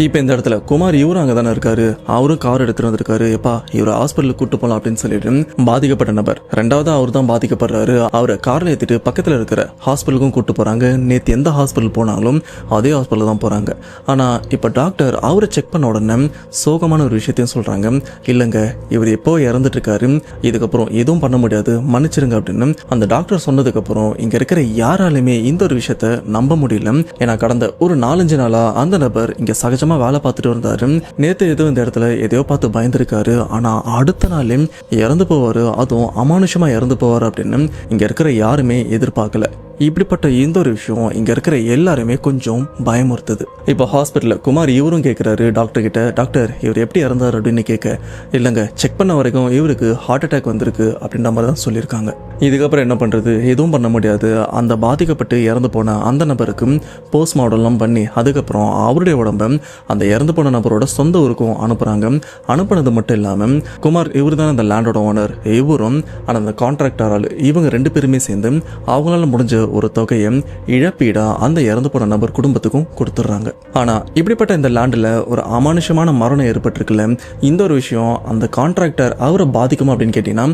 இப்போ இந்த இடத்துல குமார் இவரும் அங்கே தானே இருக்காரு. அவரும் கார் எடுத்துட்டு வந்திருக்காரு. எப்பா இவரை ஹாஸ்பிட்டலுக்கு கூட்டு போகலாம் அப்படின்னு சொல்லிட்டு பாதிக்கப்பட்ட நபர் ரெண்டாவது அவர் தான் பாதிக்கப்படுறாரு. அவரை காரில் ஏற்றிட்டு பக்கத்தில் இருக்கிற ஹாஸ்பிட்டலுக்கும் கூட்டு போகிறாங்க. நேற்று எந்த ஹாஸ்பிட்டல் போனாலும் அதே ஹாஸ்பிட்டல் தான் போகிறாங்க. ஆனால் இப்போ டாக்டர் அவரை செக் பண்ண உடனே சோகமான ஒரு விஷயத்தையும் சொல்கிறாங்க. இல்லைங்க இவர் எப்போ இறந்துட்டு இருக்காரு, இதுக்கப்புறம் எதுவும் பண்ண முடியாது, மன்னிச்சிருங்க அப்படின்னு அந்த டாக்டர் சொன்னதுக்கப்புறம் இங்கே இருக்கிற யாராலுமே இந்த ஒரு விஷயத்த நம்ப முடியல. ஏன்னா கடந்த ஒரு 4-5 நாளாக அந்த நபர் இங்கே சகஜ வேலை பார்த்துட்டு வந்தாரு. நேத்து ஏதோ இந்த இடத்துல எதையோ பார்த்து பயந்துருக்காரு. ஆனா அடுத்த நாளே இறந்து போவாரு, அதுவும் அமானுஷமா இறந்து போவாரு அப்படின்னு இங்க இருக்கிற யாருமே எதிர்பார்க்கல. இப்படிப்பட்ட இந்த ஒரு விஷயம் இங்க இருக்கிற எல்லாருமே கொஞ்சம் பயமுறுத்துது. இப்போ ஹாஸ்பிட்டல்ல குமார் இவரும் கேட்கிறாரு டாக்டர் கிட்ட, டாக்டர் இவர் எப்படி இறந்தார் அப்படின்னு கேட்க, இல்லைங்க செக் பண்ண வரைக்கும் இவருக்கு ஹார்ட் அட்டாக் வந்திருக்கு அப்படின்ற மாதிரி தான் சொல்லியிருக்காங்க. இதுக்கப்புறம் என்ன பண்றது, எதுவும் பண்ண முடியாது. அந்த பாதிக்கப்பட்டு இறந்து போன அந்த நபருக்கு போஸ்ட்மார்டம்லாம் பண்ணி அதுக்கப்புறம் அவருடைய உடம்ப அந்த இறந்து போன நபரோட சொந்த ஊருக்கும் அனுப்புறாங்க. அனுப்புனது மட்டும் இல்லாம குமார் இவர் தான் அந்த லேண்டோட ஓனர், இவரும் அந்த கான்ட்ராக்டரால் இவங்க 2 பேருமே சேர்ந்து அவங்களால முடிஞ்ச ஒரு தொகையை இழப்பீடா அந்த இறந்து போன நபர் குடும்பத்துக்கும் கொடுத்துட்றாங்க. ஆனா இப்படிப்பட்ட இந்த லேண்டில் ஒரு அமானுஷமான மரணம் ஏற்பட்டிருக்குல்ல, இந்த ஒரு விஷயம் அந்த கான்ட்ராக்டர் அவரை பாதிக்குமா அப்படின்னு கேட்டீங்கன்னா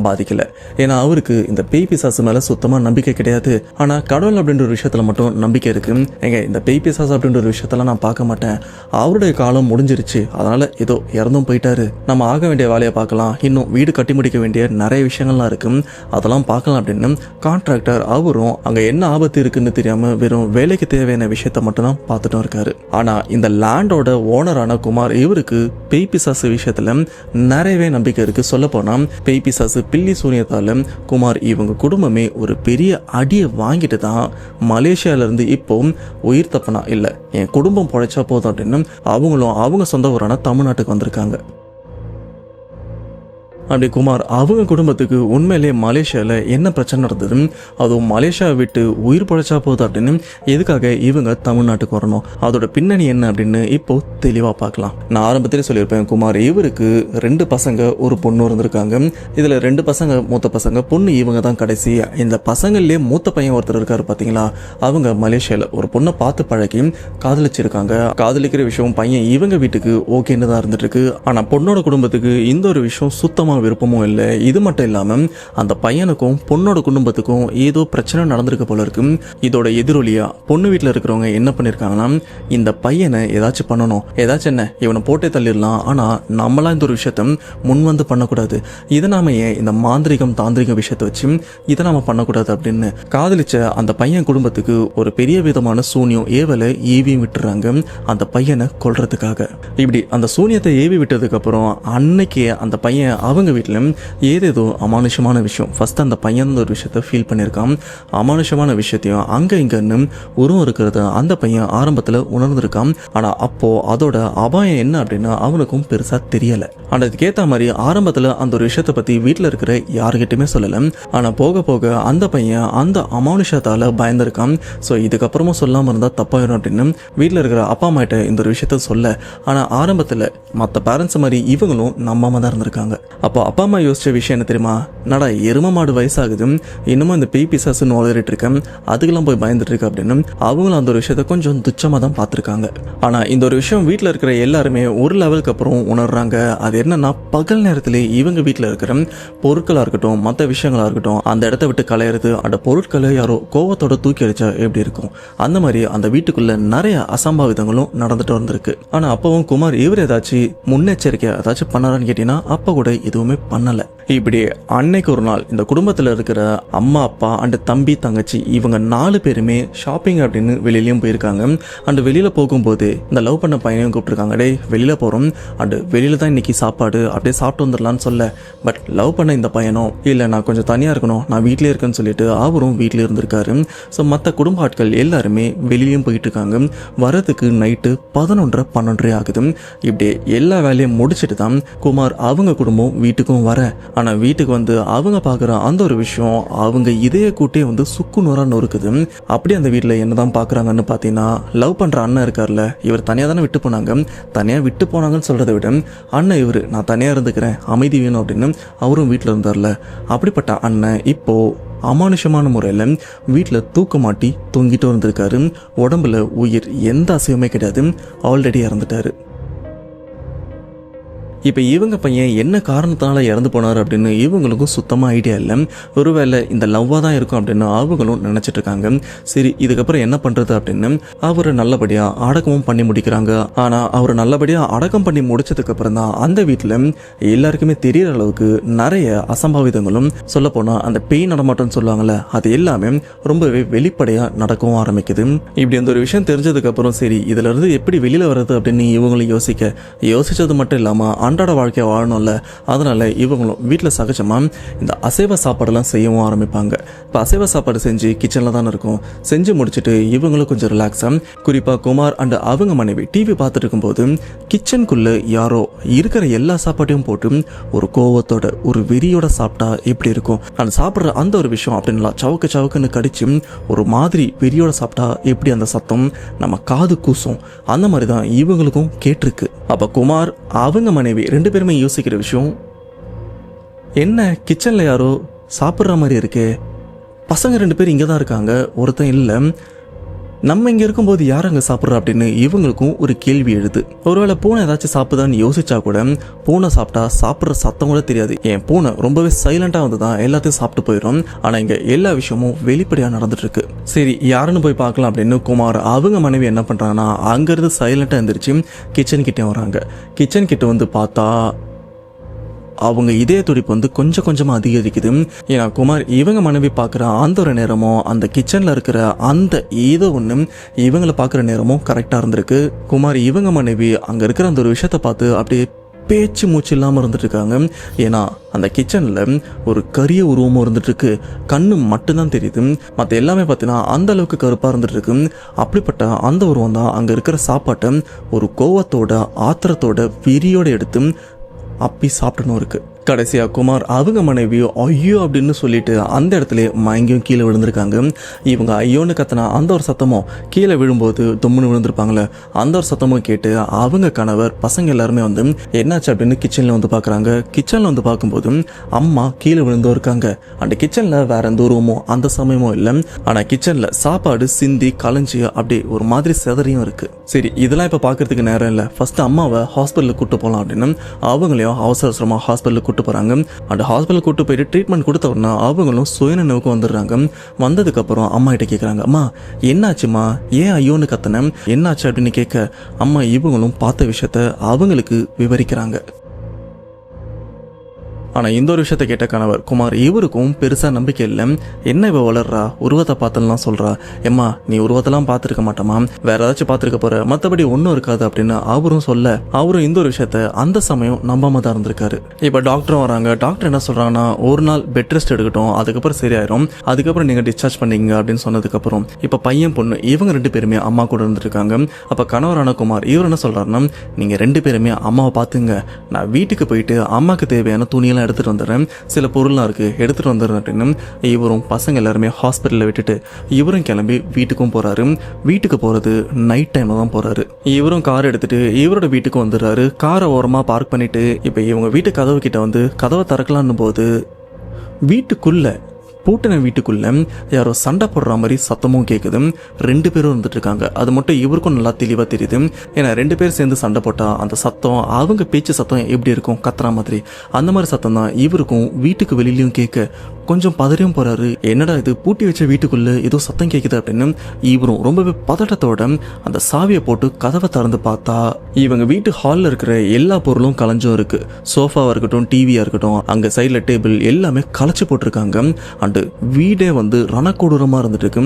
பாதிக்கல. ஏன்னா அவருக்கு இந்த பேய் பிசாசு மேல சுத்தமா நம்பிக்கை கிடையாது. ஆனா கடவுள் அப்படின்ற ஒரு விஷயத்துல மட்டும் நம்பிக்கை இருக்கு. எங்க இந்த பேய் பிசாசு அப்படின்ற ஒரு விஷயத்தெல்லாம் நான் பார்க்க மாட்டேன், அவருடைய காலம் முடிஞ்சிருச்சு, அதனால ஏதோ இறந்தும் போயிட்டாரு, நம்ம ஆக வேண்டிய வேலையை பார்க்கலாம், இன்னும் வீடு கட்டி முடிக்க வேண்டிய நிறைய விஷயங்கள்லாம் இருக்கு, அதெல்லாம் பார்க்கலாம் அப்படின்னு கான்ட்ராக்டர் அவரும் அங்க என்ன ஆபத்து இருக்குன்னு தெரியாம வெறும் வேலைக்கு தேவையான விஷயத்த மட்டும் தான் பார்த்துட்டும் இருக்காரு. ஆனா இந்த லேண்டோட ஓனரான குமார் இவருக்கு பேய் பிசாசு விஷயத்துல நிறையவே நம்பிக்கை இருக்கு. சொல்ல போனா பேய் பிசாசு பில்லி சூனியத்தால குமார் இவங்க குடும்பமே ஒரு பெரிய அடியை வாங்கிட்டு தான் மலேசியால இருந்து இப்போ உயிர் தப்பனா இல்ல என் குடும்பம் பொழைச்சா போதும் அப்படின்னு அவங்களும் அவங்க சொந்த ஊரான தமிழ்நாட்டுக்கு வந்திருக்காங்க. அப்படி குமார் அவங்க குடும்பத்துக்கு உண்மையிலே மலேசியாவில் என்ன பிரச்சனை நடந்தது, அதுவும் மலேசியாவை விட்டு உயிர் பழைச்சா போகுது அப்படின்னு எதுக்காக இவங்க தமிழ்நாட்டுக்கு வரணும், அதோட பின்னணி என்ன அப்படின்னு இப்போ தெளிவாக பார்க்கலாம். நான் ஆரம்பத்திலே சொல்லியிருப்பேன், குமார் இவருக்கு 2 பசங்க ஒரு பொண்ணு இருந்திருக்காங்க. இதில் 2 பசங்க மூத்த பசங்க, பொண்ணு இவங்க தான் கடைசி. இந்த பசங்கள்லேயே மூத்த பையன் ஒருத்தர் இருக்காரு பார்த்தீங்களா, அவங்க மலேசியாவில் ஒரு பொண்ணை பார்த்து பழகி காதலிச்சிருக்காங்க. காதலிக்கிற விஷயம் பையன் இவங்க வீட்டுக்கு ஓகேன்னு தான் இருந்துட்டு இருக்கு. ஆனால் பொண்ணோட குடும்பத்துக்கு இந்த ஒரு விஷயம் சுத்தமாக விருப்பமும் இல்லை. இது மட்டும் இல்லாம அந்த பையனுக்கும் பொண்ணோட குடும்பத்துக்கும் ஏதோ பிரச்சனை நடந்திருக்க போல இருக்கு. இதோட எதிரொலியா பொண்ணு வீட்டில் இருக்கிறவங்க என்ன பண்ணிருக்காங்கன்னா, இந்த பையனை ஏதாச்சும் பண்ணணும், ஏதாச்சும் என்ன இவனை போட்டே தள்ளிடலாம், ஆனா நம்மளா இந்த ஒரு விஷயத்த முன் வந்து பண்ணக்கூடாது, இதை நாம ஏன் இந்த மாந்திரிகம் தாந்திரிக விஷயத்தை வச்சு இதை நாம பண்ணக்கூடாது அப்படின்னு காதலிச்ச அந்த பையன் குடும்பத்துக்கு ஒரு பெரிய விதமான சூனியம் ஏவலை ஏவி விட்டுறாங்க அந்த பையனை கொல்றதுக்காக. இப்படி அந்த சூனியத்தை ஏவி விட்டதுக்கு அப்புறம் அன்னைக்கு அந்த பையன் அவங்க வீட்டில் ஏதேதோ அமானுஷமான விஷயம், ஃபர்ஸ்ட் அந்த பையன் ஒரு விஷயத்த ஃபீல் பண்ணியிருக்கான். அமானுஷமான விஷயத்தையும் அங்கே இங்கன்னு உருவம் இருக்கிறத அந்த பையன் ஆரம்பத்தில் உணர்ந்திருக்கான். ஆனால் அப்போ அதோட அபாயம் என்ன அப்படின்னு அவனுக்கும் பெருசாக தெரியலை. ஆனால் அதுக்கேற்ற மாதிரி ஆரம்பத்தில் அந்த ஒரு விஷயத்தை பற்றி வீட்டில் இருக்கிற யாருக்கிட்டையுமே சொல்லலை. ஆனால் போக போக அந்த பையன் அந்த அமானுஷத்தால் பயந்துருக்கான். ஸோ இதுக்கப்புறமும் சொல்லாமல் இருந்தால் தப்பாயிடும் அப்படின்னு வீட்டில் இருக்கிற அப்பா அம்மா கிட்ட இந்த ஒரு விஷயத்த சொல்ல. ஆனால் ஆரம்பத்தில் மற்ற பேரண்ட்ஸ் மாதிரி இவங்களும் நம்பாம தான் இருந்திருக்காங்க. அப்போ அப்போ அப்பா அம்மா யோசிச்ச விஷயம் என்ன தெரியுமா, நடா எரும மாடு வயசாகுது, இன்னமும் இந்த பேய் பிசாசுன்னு வளரிட்டு இருக்கேன், அதுக்கெல்லாம் போய் பயந்துட்டு இருக்கு அப்படின்னு அவங்களும் அந்த ஒரு விஷயத்த கொஞ்சம் துச்சமாக தான் பார்த்துருக்காங்க. ஆனால் இந்த ஒரு விஷயம் வீட்டில் இருக்கிற எல்லாருமே ஒரு லெவலுக்கு அப்புறம் உணர்றாங்க. அது என்னன்னா, பகல் நேரத்திலே இவங்க வீட்டில் இருக்கிற பொருட்களாக இருக்கட்டும், மற்ற விஷயங்களாக இருக்கட்டும், அந்த இடத்த விட்டு கலையிறது, அந்த பொருட்களை யாரோ கோவத்தோட தூக்கி அடிச்சா எப்படி இருக்கும், அந்த மாதிரி அந்த வீட்டுக்குள்ள நிறைய அசம்பாவிதங்களும் நடந்துட்டு வந்திருக்கு. ஆனால் அப்பவும் குமார் இவர் ஏதாச்சும் முன்னெச்சரிக்கை ஏதாச்சும் பண்ணாரான்னு கேட்டீங்கன்னா அப்போ கூட எதுவுமே பண்ணலை. இப்படி அன்னைக்கு ஒரு நாள் இந்த குடும்பத்தில் இருக்கிற அம்மா அப்பா அண்ட் தம்பி தங்கச்சி இவங்க 4 பேருமே ஷாப்பிங் அப்படின்னு வெளியிலயும் போயிருக்காங்க. அண்ட் வெளியில போகும்போது இந்த லவ் பண்ண பையனையும் கூப்பிட்டுருக்காங்க. டே வெளியில போறோம் அண்ட் வெளியில தான் இன்னைக்கு சாப்பாடு, அப்படியே சாப்பிட்டு வந்துடலான்னு சொல்ல, பட் லவ் பண்ண இந்த பையனும் இல்லை நான் கொஞ்சம் தனியா இருக்கணும், நான் வீட்டிலே இருக்கேன்னு சொல்லிட்டு அவரும் வீட்டிலே இருந்திருக்காரு. ஸோ மற்ற குடும்ப ஆட்கள் எல்லாருமே வெளியிலயும் போயிட்டு இருக்காங்க. வரதுக்கு நைட்டு 11:30 ஆகுது. இப்படி எல்லா வேலையும் முடிச்சுட்டு தான் குமார் அவங்க குடும்பம் வீட்டுக்கும் வர, ஆனால் வீட்டுக்கு வந்து அவங்க பார்க்குற அந்த ஒரு விஷயம் அவங்க இதய கூட்டே வந்து சுக்குநூறாக நொறுக்குது. அப்படி அந்த வீட்டில் என்னதான் பார்க்குறாங்கன்னு பார்த்தீங்கன்னா, லவ் பண்ணுற அண்ணன் இருக்கார்ல, இவர் தனியாக தானே விட்டு போனாங்க, தனியாக விட்டு போனாங்கன்னு சொல்கிறத விட அண்ணன் இவர் நான் தனியாக இருந்துக்கிறேன், அமைதி வேணும் அப்படின்னு அவரும் வீட்டில் இருந்தார்ல, அப்படிப்பட்ட அண்ணன் இப்போது அமானுஷமான முறையில் வீட்டில் தூக்க மாட்டி தொங்கிட்டு வந்திருக்காரு. உடம்புல உயிர் எந்த அசைவுமே கிடையாது, ஆல்ரெடி இறந்துட்டாரு. இப்போ இவங்க பையன் என்ன காரணத்தினால இறந்து போனார் அப்படின்னு இவங்களுக்கும் சுத்தமாக ஐடியா இல்லை. ஒருவேளை இந்த லவ்வாக தான் இருக்கும் அப்படின்னு அவங்களும் நினச்சிட்டு இருக்காங்க. சரி இதுக்கப்புறம் என்ன பண்ணுறது அப்படின்னு அவரை நல்லபடியாக அடக்கமும் பண்ணி முடிக்கிறாங்க. ஆனால் அவர் நல்லபடியாக அடக்கம் பண்ணி முடிச்சதுக்கப்புறம் தான் அந்த வீட்டில் எல்லாருக்குமே தெரியற அளவுக்கு நிறைய அசம்பாவிதங்களும், சொல்லப்போனால் அந்த பேய் நடமாட்டம்னு சொல்லுவாங்கள்ல, அது எல்லாமே ரொம்பவே வெளிப்படையாக நடக்கவும் ஆரம்பிக்குது. இப்படி அந்த ஒரு விஷயம் தெரிஞ்சதுக்கப்புறம் சரி இதிலிருந்து எப்படி வெளியில் வர்றது அப்படின்னு இவங்களும் யோசிச்சது மட்டும் இல்லாமல் அன்றாட வாழ்க்கையை வாழணும்ல, அதனால இவங்களும் வீட்டில் சகஜமாக இந்த அசைவ சாப்பாடெல்லாம் செய்யவும் ஆரம்பிப்பாங்க. இப்போ அசைவ சாப்பாடு செஞ்சு கிச்சனில் தானே இருக்கும், செஞ்சு முடிச்சுட்டு இவங்களும் கொஞ்சம் ரிலாக்ஸாக, குறிப்பாக குமார் அண்ட் அவங்க மனைவி டிவி பார்த்துட்டு இருக்கும்போது கிச்சனுக்குள்ளே யாரோ இருக்கிற எல்லா சாப்பாட்டையும் போட்டு ஒரு கோவத்தோட ஒரு வெறியோட சாப்பிட்டா எப்படி இருக்கும், அந்த சாப்பிட்ற அந்த ஒரு விஷயம் அப்படின்லாம் சவுக்குன்னு கடிச்சு ஒரு மாதிரி வெறியோட சாப்பிட்டா எப்படி அந்த சத்தம் நம்ம காது கூசும், அந்த மாதிரி தான் இவங்களுக்கும் கேட்டிருக்கு. அப்போ குமார் அவங்க மனைவி 2 பேருமே யோசிக்கிற விஷயம் என்ன, கிச்சனில் யாரோ சாப்பிட்ற மாதிரி இருக்கு, பசங்க 2 பேர் இங்கே தான் இருக்காங்க, ஒருத்தன் இல்லை, நம்ம இங்கே இருக்கும்போது யார் அங்கே சாப்பிட்றா அப்படின்னு இவங்களுக்கும் ஒரு கேள்வி எழுது. ஒருவேளை பூனை ஏதாச்சும் சாப்பிடுதான்னு யோசிச்சா கூட பூனை சாப்பிட்டா சாப்பிட்ற சத்தம் கூட தெரியாது. என் பூனை ரொம்பவே சைலண்டாக வந்து தான் எல்லாத்தையும் சாப்பிட்டு போயிடும். ஆனால் இங்கே எல்லா விஷயமும் வெளிப்படையாக நடந்துட்டு இருக்கு. சரி யாருன்னு போய் பார்க்கலாம் அப்படின்னு குமார் அவங்க மனைவி என்ன பண்ணுறாங்கன்னா அங்கேருந்து சைலண்டாக எழுந்திரிச்சு கிச்சன் கிட்டே வராங்க. கிச்சன் கிட்ட வந்து பார்த்தா அவங்க இதய துடிப்பு வந்து கொஞ்சம் கொஞ்சமாக அதிகரிக்குது. ஏன்னா குமார் இவங்க மனைவி பார்க்குற அந்த ஒரு நேரமும் அந்த கிச்சனில் இருக்கிற அந்த ஏதோ ஒன்று இவங்களை பார்க்குற நேரமும் கரெக்டாக இருந்திருக்கு. குமார் இவங்க மனைவி அங்கே இருக்கிற அந்த ஒரு விஷயத்தை பார்த்து அப்படியே பேச்சு மூச்சு இல்லாமல் இருந்துட்டு இருக்காங்க. ஏன்னா அந்த கிச்சனில் ஒரு கரிய உருவமும் இருந்துட்டு இருக்கு, கண்ணு மட்டும்தான் தெரியுது, மற்ற எல்லாமே பார்த்தீங்கன்னா அந்த அளவுக்கு கருப்பாக இருந்துட்டு இருக்கு. அப்படிப்பட்ட அந்த உருவம் தான் அங்கே இருக்கிற சாப்பாட்டை ஒரு கோவத்தோட ஆத்திரத்தோட வெறியோட எடுத்து அப்பி சாப்பிடணும் இருக்கு. கடைசியாக குமார் அவங்க மனைவியோ ஐயோ அப்படின்னு சொல்லிட்டு அந்த இடத்துல மயங்கியும் கீழே விழுந்திருக்காங்க. இவங்க ஐயோன்னு கத்தினா அந்த ஒரு சத்தமும் கீழே விழும்போது தும்முன்னு விழுந்திருப்பாங்களே அந்த ஒரு சத்தமும் கேட்டு அவங்க கணவர் பசங்க எல்லாருமே வந்து என்னாச்சு அப்படின்னு கிச்சனில் வந்து பார்க்குறாங்க. கிச்சனில் வந்து பார்க்கும்போது அம்மா கீழே விழுந்தோ இருக்காங்க. அந்த கிச்சனில் வேற எந்த உருவமோ அந்த சமயமும் இல்லை. ஆனால் கிச்சனில் சாப்பாடு சிந்தி கலைஞ்சி அப்படி ஒரு மாதிரி செதறியும் இருக்கு. சரி இதெல்லாம் இப்போ பார்க்கறதுக்கு நேரம் இல்லை, ஃபர்ஸ்ட் அம்மாவை ஹாஸ்பிட்டலுக்கு கூட்டு போகலாம் அப்படின்னு அவங்களையும் அவசரமாக ஹாஸ்பிட்டலுக்கு போறாங்க. அந்த ஹாஸ்பிட்டல் கூட்டு போயிட்டு ட்ரீட்மெண்ட் கொடுத்த உடனே அவங்களும் சுயநினைவுக்கு வந்துடுறாங்க. வந்ததுக்கு அப்புறம் அம்மா கிட்ட கேட்குறாங்க, அம்மா என்னாச்சுமா, ஏன் ஐயோன்னு கத்தன, என்னாச்சு அப்படின்னு கேட்க அம்மா இவங்களும் பார்த்த விஷயத்த அவங்களுக்கு விவரிக்கிறாங்க. ஆனால் இந்த ஒரு விஷயத்த கேட்ட கணவர் குமார் இவருக்கும் பெருசாக நம்பிக்கை இல்லை. என்ன இவ வளர்றா, உருவத்தை பார்த்தலாம் சொல்கிறா, எம்மா நீ உருவத்தெல்லாம் பார்த்துருக்க மாட்டோமா, வேற ஏதாச்சும் பார்த்துருக்க போற, மற்றபடி ஒன்றும் இருக்காது அப்படின்னு அவரும் சொல்ல அவரும் இந்த ஒரு விஷயத்த அந்த சமயம் நம்பாம தான் இருந்திருக்காரு. இப்போ டாக்டரும் வராங்க. டாக்டர் என்ன சொல்கிறாங்கன்னா ஒரு நாள் பெட் ரெஸ்ட் எடுக்கட்டும், அதுக்கப்புறம் சரியாயிரும், அதுக்கப்புறம் நீங்கள் டிஸ்சார்ஜ் பண்ணிங்க அப்படின்னு சொன்னதுக்கப்புறம் இப்போ பையன் பொண்ணு இவங்க 2 பேருமே அம்மா கூட இருந்துருக்காங்க. அப்போ கணவரான குமார் இவர் என்ன சொல்கிறாருன்னா நீங்கள் 2 பேருமே அம்மாவை பார்த்துங்க, நான் வீட்டுக்கு போயிட்டு அம்மாவுக்கு தேவையான துணியெல்லாம் எடுத்துகிட்டு வந்துடுறேன், சில பொருள்லாம் இருக்குது எடுத்துகிட்டு வந்துடுறேன் அப்படின்னு இவரும் பசங்க எல்லாருமே ஹாஸ்பிட்டலில் விட்டுட்டு இவரும் கிளம்பி வீட்டுக்கும் போகிறாரு. வீட்டுக்கு போகிறது நைட் டைமில் தான் போகிறாரு. இவரும் கார் எடுத்துகிட்டு இவரோட வீட்டுக்கு வந்துடுறாரு. காரை ஓரமாக பார்க் பண்ணிவிட்டு இப்போ இவங்க வீட்டு கதவு கிட்ட வந்து கதவை திறக்கலான்னு போது பூட்டின வீட்டுக்குள்ள யாரோ சண்டை போடுற மாதிரி சத்தமும் கேட்குது. 2 பேரும் இருந்துட்டு இருக்காங்க. அது மட்டும் இவருக்கும் நல்லா தெளிவாக தெரியுது. ஏன்னா 2 பேர் சேர்ந்து சண்டை போட்டால் அந்த சத்தம் அவங்க பேச்சு சத்தம் எப்படி இருக்கும், கத்துற மாதிரி அந்த மாதிரி சத்தம் தான் இவருக்கும் வீட்டுக்கு வெளியிலையும் கேட்க கொஞ்சம் பதறியும் போறாரு. என்னடா இது, பூட்டி வச்ச வீட்டுக்குள்ள ஏதோ சத்தம் கேட்குது அப்படின்னு இவரும் ரொம்பவே பதட்டத்தோட அந்த சாவியை போட்டு கதவை திறந்து பார்த்தா இவங்க வீட்டு ஹாலில் இருக்கிற எல்லா பொருளும் கலைஞ்சும் இருக்கு. சோஃபாவாக இருக்கட்டும், டிவியாக இருக்கட்டும், அங்கே சைடில் டேபிள் எல்லாமே கலைச்சு போட்டிருக்காங்க. அண்டு வீடே வந்து ரணக்கொடூரமாக இருந்துட்டு இருக்கு.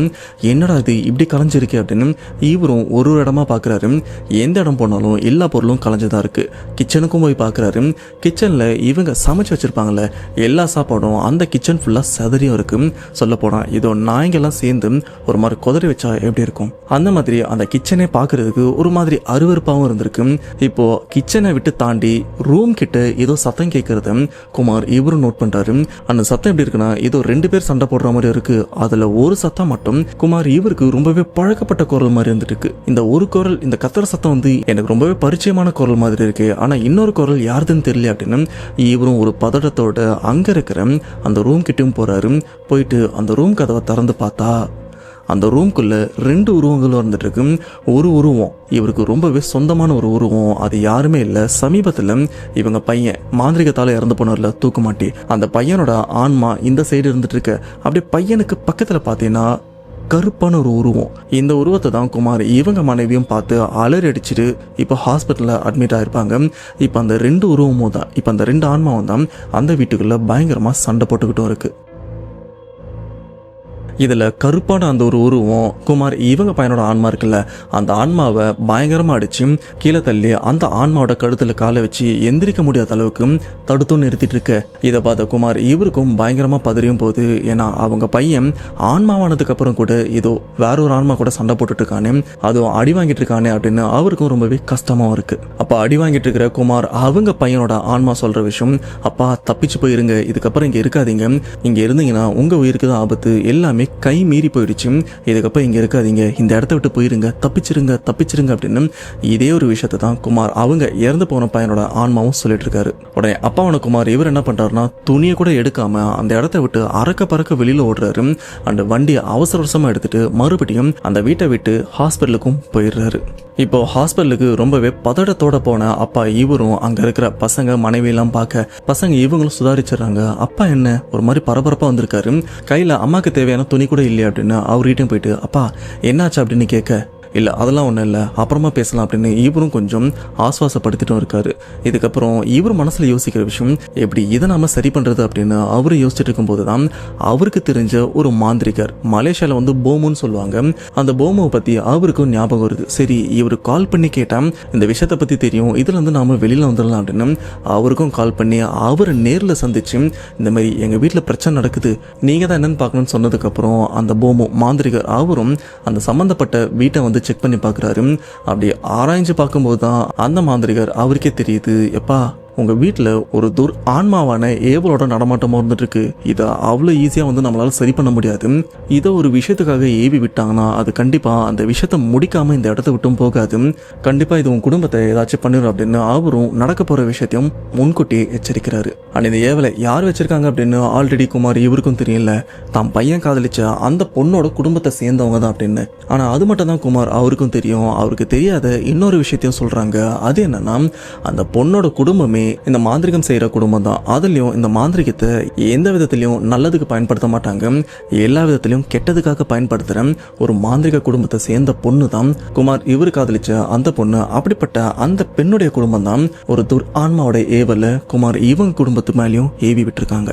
என்னடா இது இப்படி கலைஞ்சிருக்கு அப்படின்னு இவரும் ஒரு இடமா பார்க்குறாரு. எந்த இடம் போனாலும் எல்லா பொருளும் கலைஞ்சுதான் இருக்கு. கிச்சனுக்கும் போய் பார்க்குறாரு. கிச்சனில் இவங்க சமைச்சு வச்சிருப்பாங்கல்ல எல்லா சாப்பாடும் அந்த கிச்சன் சதறியும் இருக்கு. சொல்ல போனா இதோ நாய்ங்கெல்லாம் சேர்ந்து ஒரு மாதிரி குதறி வச்சா எப்படி இருக்கும் அந்த மாதிரி அந்த கிச்சனே பார்க்கறதுக்கு ஒரு மாதிரி அருவருப்பாகவும் இருந்திருக்கு. இப்போ கிச்சனை விட்டு தாண்டி ரூம் கிட்ட ஏதோ சத்தம் கேட்கறத குமார் இவரும் நோட் பண்றாரு. அந்த சத்தம் எப்படி இருக்குன்னா ஏதோ 2 பேர் சண்டை போடுற மாதிரி இருக்கு. அதுல ஒரு சத்தம் மட்டும் குமார் இவருக்கு ரொம்பவே பழக்கப்பட்ட குரல் மாதிரி இருந்துட்டு இருக்கு. இந்த ஒரு குரல், இந்த கத்துற சத்தம் வந்து எனக்கு ரொம்பவே பரிச்சயமான குரல் மாதிரி இருக்கு. ஆனா இன்னொரு குரல் யாருதுன்னு தெரியல அப்படின்னு இவரும் ஒரு பதட்டத்தோட அங்க இருக்கிற அந்த ரூம் கிட்ட போறாரு. போயிட்டு அந்த ரூம் கதவை திறந்து பார்த்தா அந்த ரூம்குள்ள 2 உருவங்களும் இருந்துட்டு இருக்கு. ஒரு உருவம் இவருக்கு ரொம்பவே சொந்தமான ஒரு உருவம், அது யாருமே இல்லை. சமீபத்தில் இவங்க பையன் மாந்திரிகத்தால இறந்து போனார்ல தூக்குமாட்டி, அந்த பையனோட ஆன்மா இந்த சைடு இருந்துட்டு இருக்கு. அப்படியே பையனுக்கு பக்கத்தில் பார்த்தீங்கன்னா கருப்பான ஒரு உருவம். இந்த உருவத்தை தான் குமார் இவங்க மனைவியும் பார்த்து அலறி அடிச்சுட்டு இப்போ ஹாஸ்பிட்டலில் அட்மிட் ஆயிருப்பாங்க. இப்போ அந்த 2 உருவமும் தான், இப்போ அந்த 2 ஆன்மாவும் தான் அந்த வீட்டுக்குள்ள பயங்கரமாக சண்டை போட்டுக்கிட்டும் இருக்கு. இதில் கருப்பான அந்த ஒரு உருவம் குமார் இவங்க பையனோட ஆன்மா இருக்குல்ல, அந்த ஆன்மாவை பயங்கரமாக அடித்து கீழே தள்ளி அந்த ஆன்மாவோட கழுத்தில் காலை வச்சு எந்திரிக்க முடியாத அளவுக்கு தடுத்தும் நிறுத்திட்டு இருக்கு. இதை பார்த்த குமார் இவருக்கும் பயங்கரமாக பதறியும் போகுது. ஏன்னா அவங்க பையன் ஆன்மாவானதுக்கு அப்புறம் கூட ஏதோ வேற ஒரு ஆன்மா கூட சண்டை போட்டுட்டு இருக்கானே, அதுவும் அடி வாங்கிட்டு இருக்கானே அப்படின்னு அவருக்கும் ரொம்பவே கஷ்டமாகவும் இருக்கு. அப்போ அடி வாங்கிட்டு இருக்கிற குமார் அவங்க பையனோட ஆன்மா சொல்ற விஷயம், அப்பா தப்பிச்சு போயிருங்க, இதுக்கப்புறம் இங்கே இருக்காதீங்க, இங்கே இருந்தீங்கன்னா உங்கள் உயிருக்கு தான் ஆபத்து, எல்லாமே கை மீறி போயிடுச்சு, இதுக்கப்புறம் இங்கே இருக்காதீங்க, இந்த இடத்த விட்டு போயிருங்க, தப்பிச்சிருங்க அப்படின்னு இதே ஒரு விஷயத்தை தான் குமார் அவங்க இறந்து போன பையனோட ஆன்மாவும் சொல்லிட்டு இருக்காரு. உடனே அப்பாவான குமார் இவர் என்ன பண்றாருன்னா துணியை கூட எடுக்காம அந்த இடத்த விட்டு அறக்க பறக்க வெளியில ஓடுறாரு. அந்த வண்டியை அவசரமா எடுத்துட்டு மறுபடியும் அந்த வீட்டை விட்டு ஹாஸ்பிட்டலுக்கும் போயிடுறாரு. இப்போ ஹாஸ்பிட்டலுக்கு ரொம்பவே பதட்டத்தோட போன அப்பா இவரும் அங்க இருக்கிற பசங்க மனைவியெல்லாம் பார்க்க பசங்க இவங்களும் சுதாரிச்சிடறாங்க. அப்பா என்ன ஒரு மாதிரி பரபரப்பா வந்திருக்காரு, கையில அம்மாக்கு தேவையான துணி கூட இல்லையா அப்படின்னு அவர்கிட்டையும் போயிட்டு அப்பா என்னாச்சு அப்படின்னு கேட்க, இல்லை அதெல்லாம் ஒன்றும் இல்லை அப்புறமா பேசலாம் அப்படின்னு இவரும் கொஞ்சம் ஆஸ்வாசப்படுத்திட்டும் இருக்காரு. இதுக்கப்புறம் இவர் மனசில் யோசிக்கிற விஷயம் எப்படி இதை நாம சரி பண்ணுறது அப்படின்னு அவரு யோசிச்சுட்டு இருக்கும்போது தான் அவருக்கு தெரிஞ்ச ஒரு மாந்திரிகர், மலேசியாவில் வந்து போமுன்னு சொல்லுவாங்க, அந்த போமுவை பற்றி அவருக்கும் ஞாபகம் வருது. சரி இவர் கால் பண்ணி கேட்டால் இந்த விஷயத்தை பற்றி தெரியும், இதில் வந்து நாம வெளியில் வந்துடலாம் அப்படின்னு அவருக்கும் கால் பண்ணி அவரை நேரில் சந்திச்சு இந்த மாதிரி எங்கள் வீட்டில் பிரச்சனை நடக்குது, நீங்கள் தான் என்னன்னு பார்க்கணும்னு சொன்னதுக்கப்புறம் அந்த போமு மாந்திரிகர் அவரும் அந்த சம்மந்தப்பட்ட வீட்டை வந்து செக் பண்ணி பார்க்குறாரு. அப்படி ஆராய்ஞ்சு பார்க்கும்போது தான் அந்த மாந்திரிகர் அவருக்கே தெரியுது, எப்பா உங்கள் வீட்டில் ஒரு ஆன்மாவான ஏவலோட நடமாட்டமாக இருந்துட்டு இருக்கு, இதை அவ்வளோ ஈஸியாக வந்து நம்மளால் சரி பண்ண முடியாது, இதை ஒரு விஷயத்துக்காக ஏவி விட்டாங்கன்னா அது கண்டிப்பாக அந்த விஷயத்தை முடிக்காமல் இந்த இடத்த விட்டும் போகாது, கண்டிப்பாக இது உன் குடும்பத்தை ஏதாச்சும் பண்ணிடும் அப்படின்னு அவரும் நடக்க போகிற விஷயத்தையும் முன்கூட்டியே எச்சரிக்கிறாரு. ஆனால் இந்த ஏவலை யார் வச்சிருக்காங்க அப்படின்னு ஆல்ரெடி குமார் இவருக்கும் தெரியல, தான் பையன் காதலிச்ச அந்த பொண்ணோட குடும்பத்தை சேர்ந்தவங்க தான் அப்படின்னு. ஆனால் அது மட்டும் தான் குமார் அவருக்கும் தெரியும். அவருக்கு தெரியாத இன்னொரு விஷயத்தையும் சொல்கிறாங்க. அது என்னன்னா அந்த பொண்ணோட குடும்பமே இந்த மாந்திரிகம் செய்யற குடும்பம் தான். அதுலயும் இந்த மாந்திரிகத்தை எந்த விதத்திலையும் நல்லதுக்கு பயன்படுத்த மாட்டாங்க, எல்லா விதத்திலையும் கெட்டதுக்காக பயன்படுத்துற ஒரு மாந்திரிக குடும்பத்தை சேர்ந்த பொண்ணு தான் குமார் இவரு காதலிச்ச அந்த பொண்ணு. அப்படிப்பட்ட அந்த பெண்ணுடைய குடும்பம் தான் ஒரு ஆன்மாவோட ஏவல குமார் இவங்க குடும்பத்து மேலேயும் ஏவி விட்டுருக்காங்க.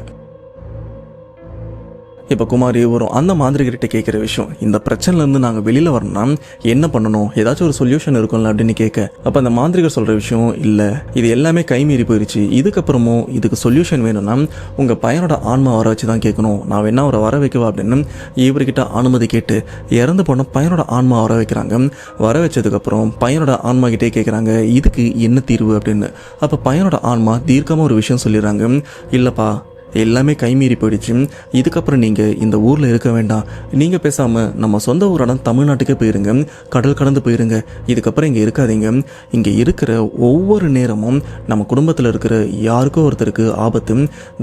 இப்போ குமார் இவரும் அந்த மாந்திரிகிட்ட கேட்குற விஷயம், இந்த பிரச்சனைலேருந்து நாங்கள் வெளியில் வரணும்னா என்ன பண்ணணும், ஏதாச்சும் ஒரு சொல்யூஷன் இருக்கும்ல அப்படின்னு கேட்க, அப்போ அந்த மாந்திரிகர் சொல்கிற விஷயம், இல்லை இது எல்லாமே கைமீறி போயிடுச்சு, இதுக்கப்புறமும் இதுக்கு சொல்யூஷன் வேணும்னா உங்கள் பையனோட ஆன்மா வர வச்சு தான் கேட்கணும், நான் வேணா அவரை வர வைக்கவா அப்படின்னு இவர்கிட்ட அனுமதி கேட்டு இறந்து போன பையனோட ஆன்மா வர வைக்கிறாங்க. வர வச்சதுக்கப்புறம் பையனோட ஆன்மா கிட்டே கேட்குறாங்க இதுக்கு என்ன தீர்வு அப்படின்னு. அப்போ பையனோட ஆன்மா தீர்க்கமாக ஒரு விஷயம் சொல்லிடுறாங்க, இல்லைப்பா எல்லாமே கைமீறி போயிடுச்சு, இதுக்கப்புறம் நீங்கள் இந்த ஊரில் இருக்க வேண்டாம், நீங்கள் பேசாமல் நம்ம சொந்த ஊரான தமிழ்நாட்டுக்கே போயிருங்க, கடல் கடந்து போயிருங்க, இதுக்கப்புறம் இங்கே இருக்காதீங்க, இங்கே இருக்கிற ஒவ்வொரு நேரமும் நம்ம குடும்பத்தில் இருக்கிற யாருக்கோ ஒருத்தருக்கு ஆபத்து,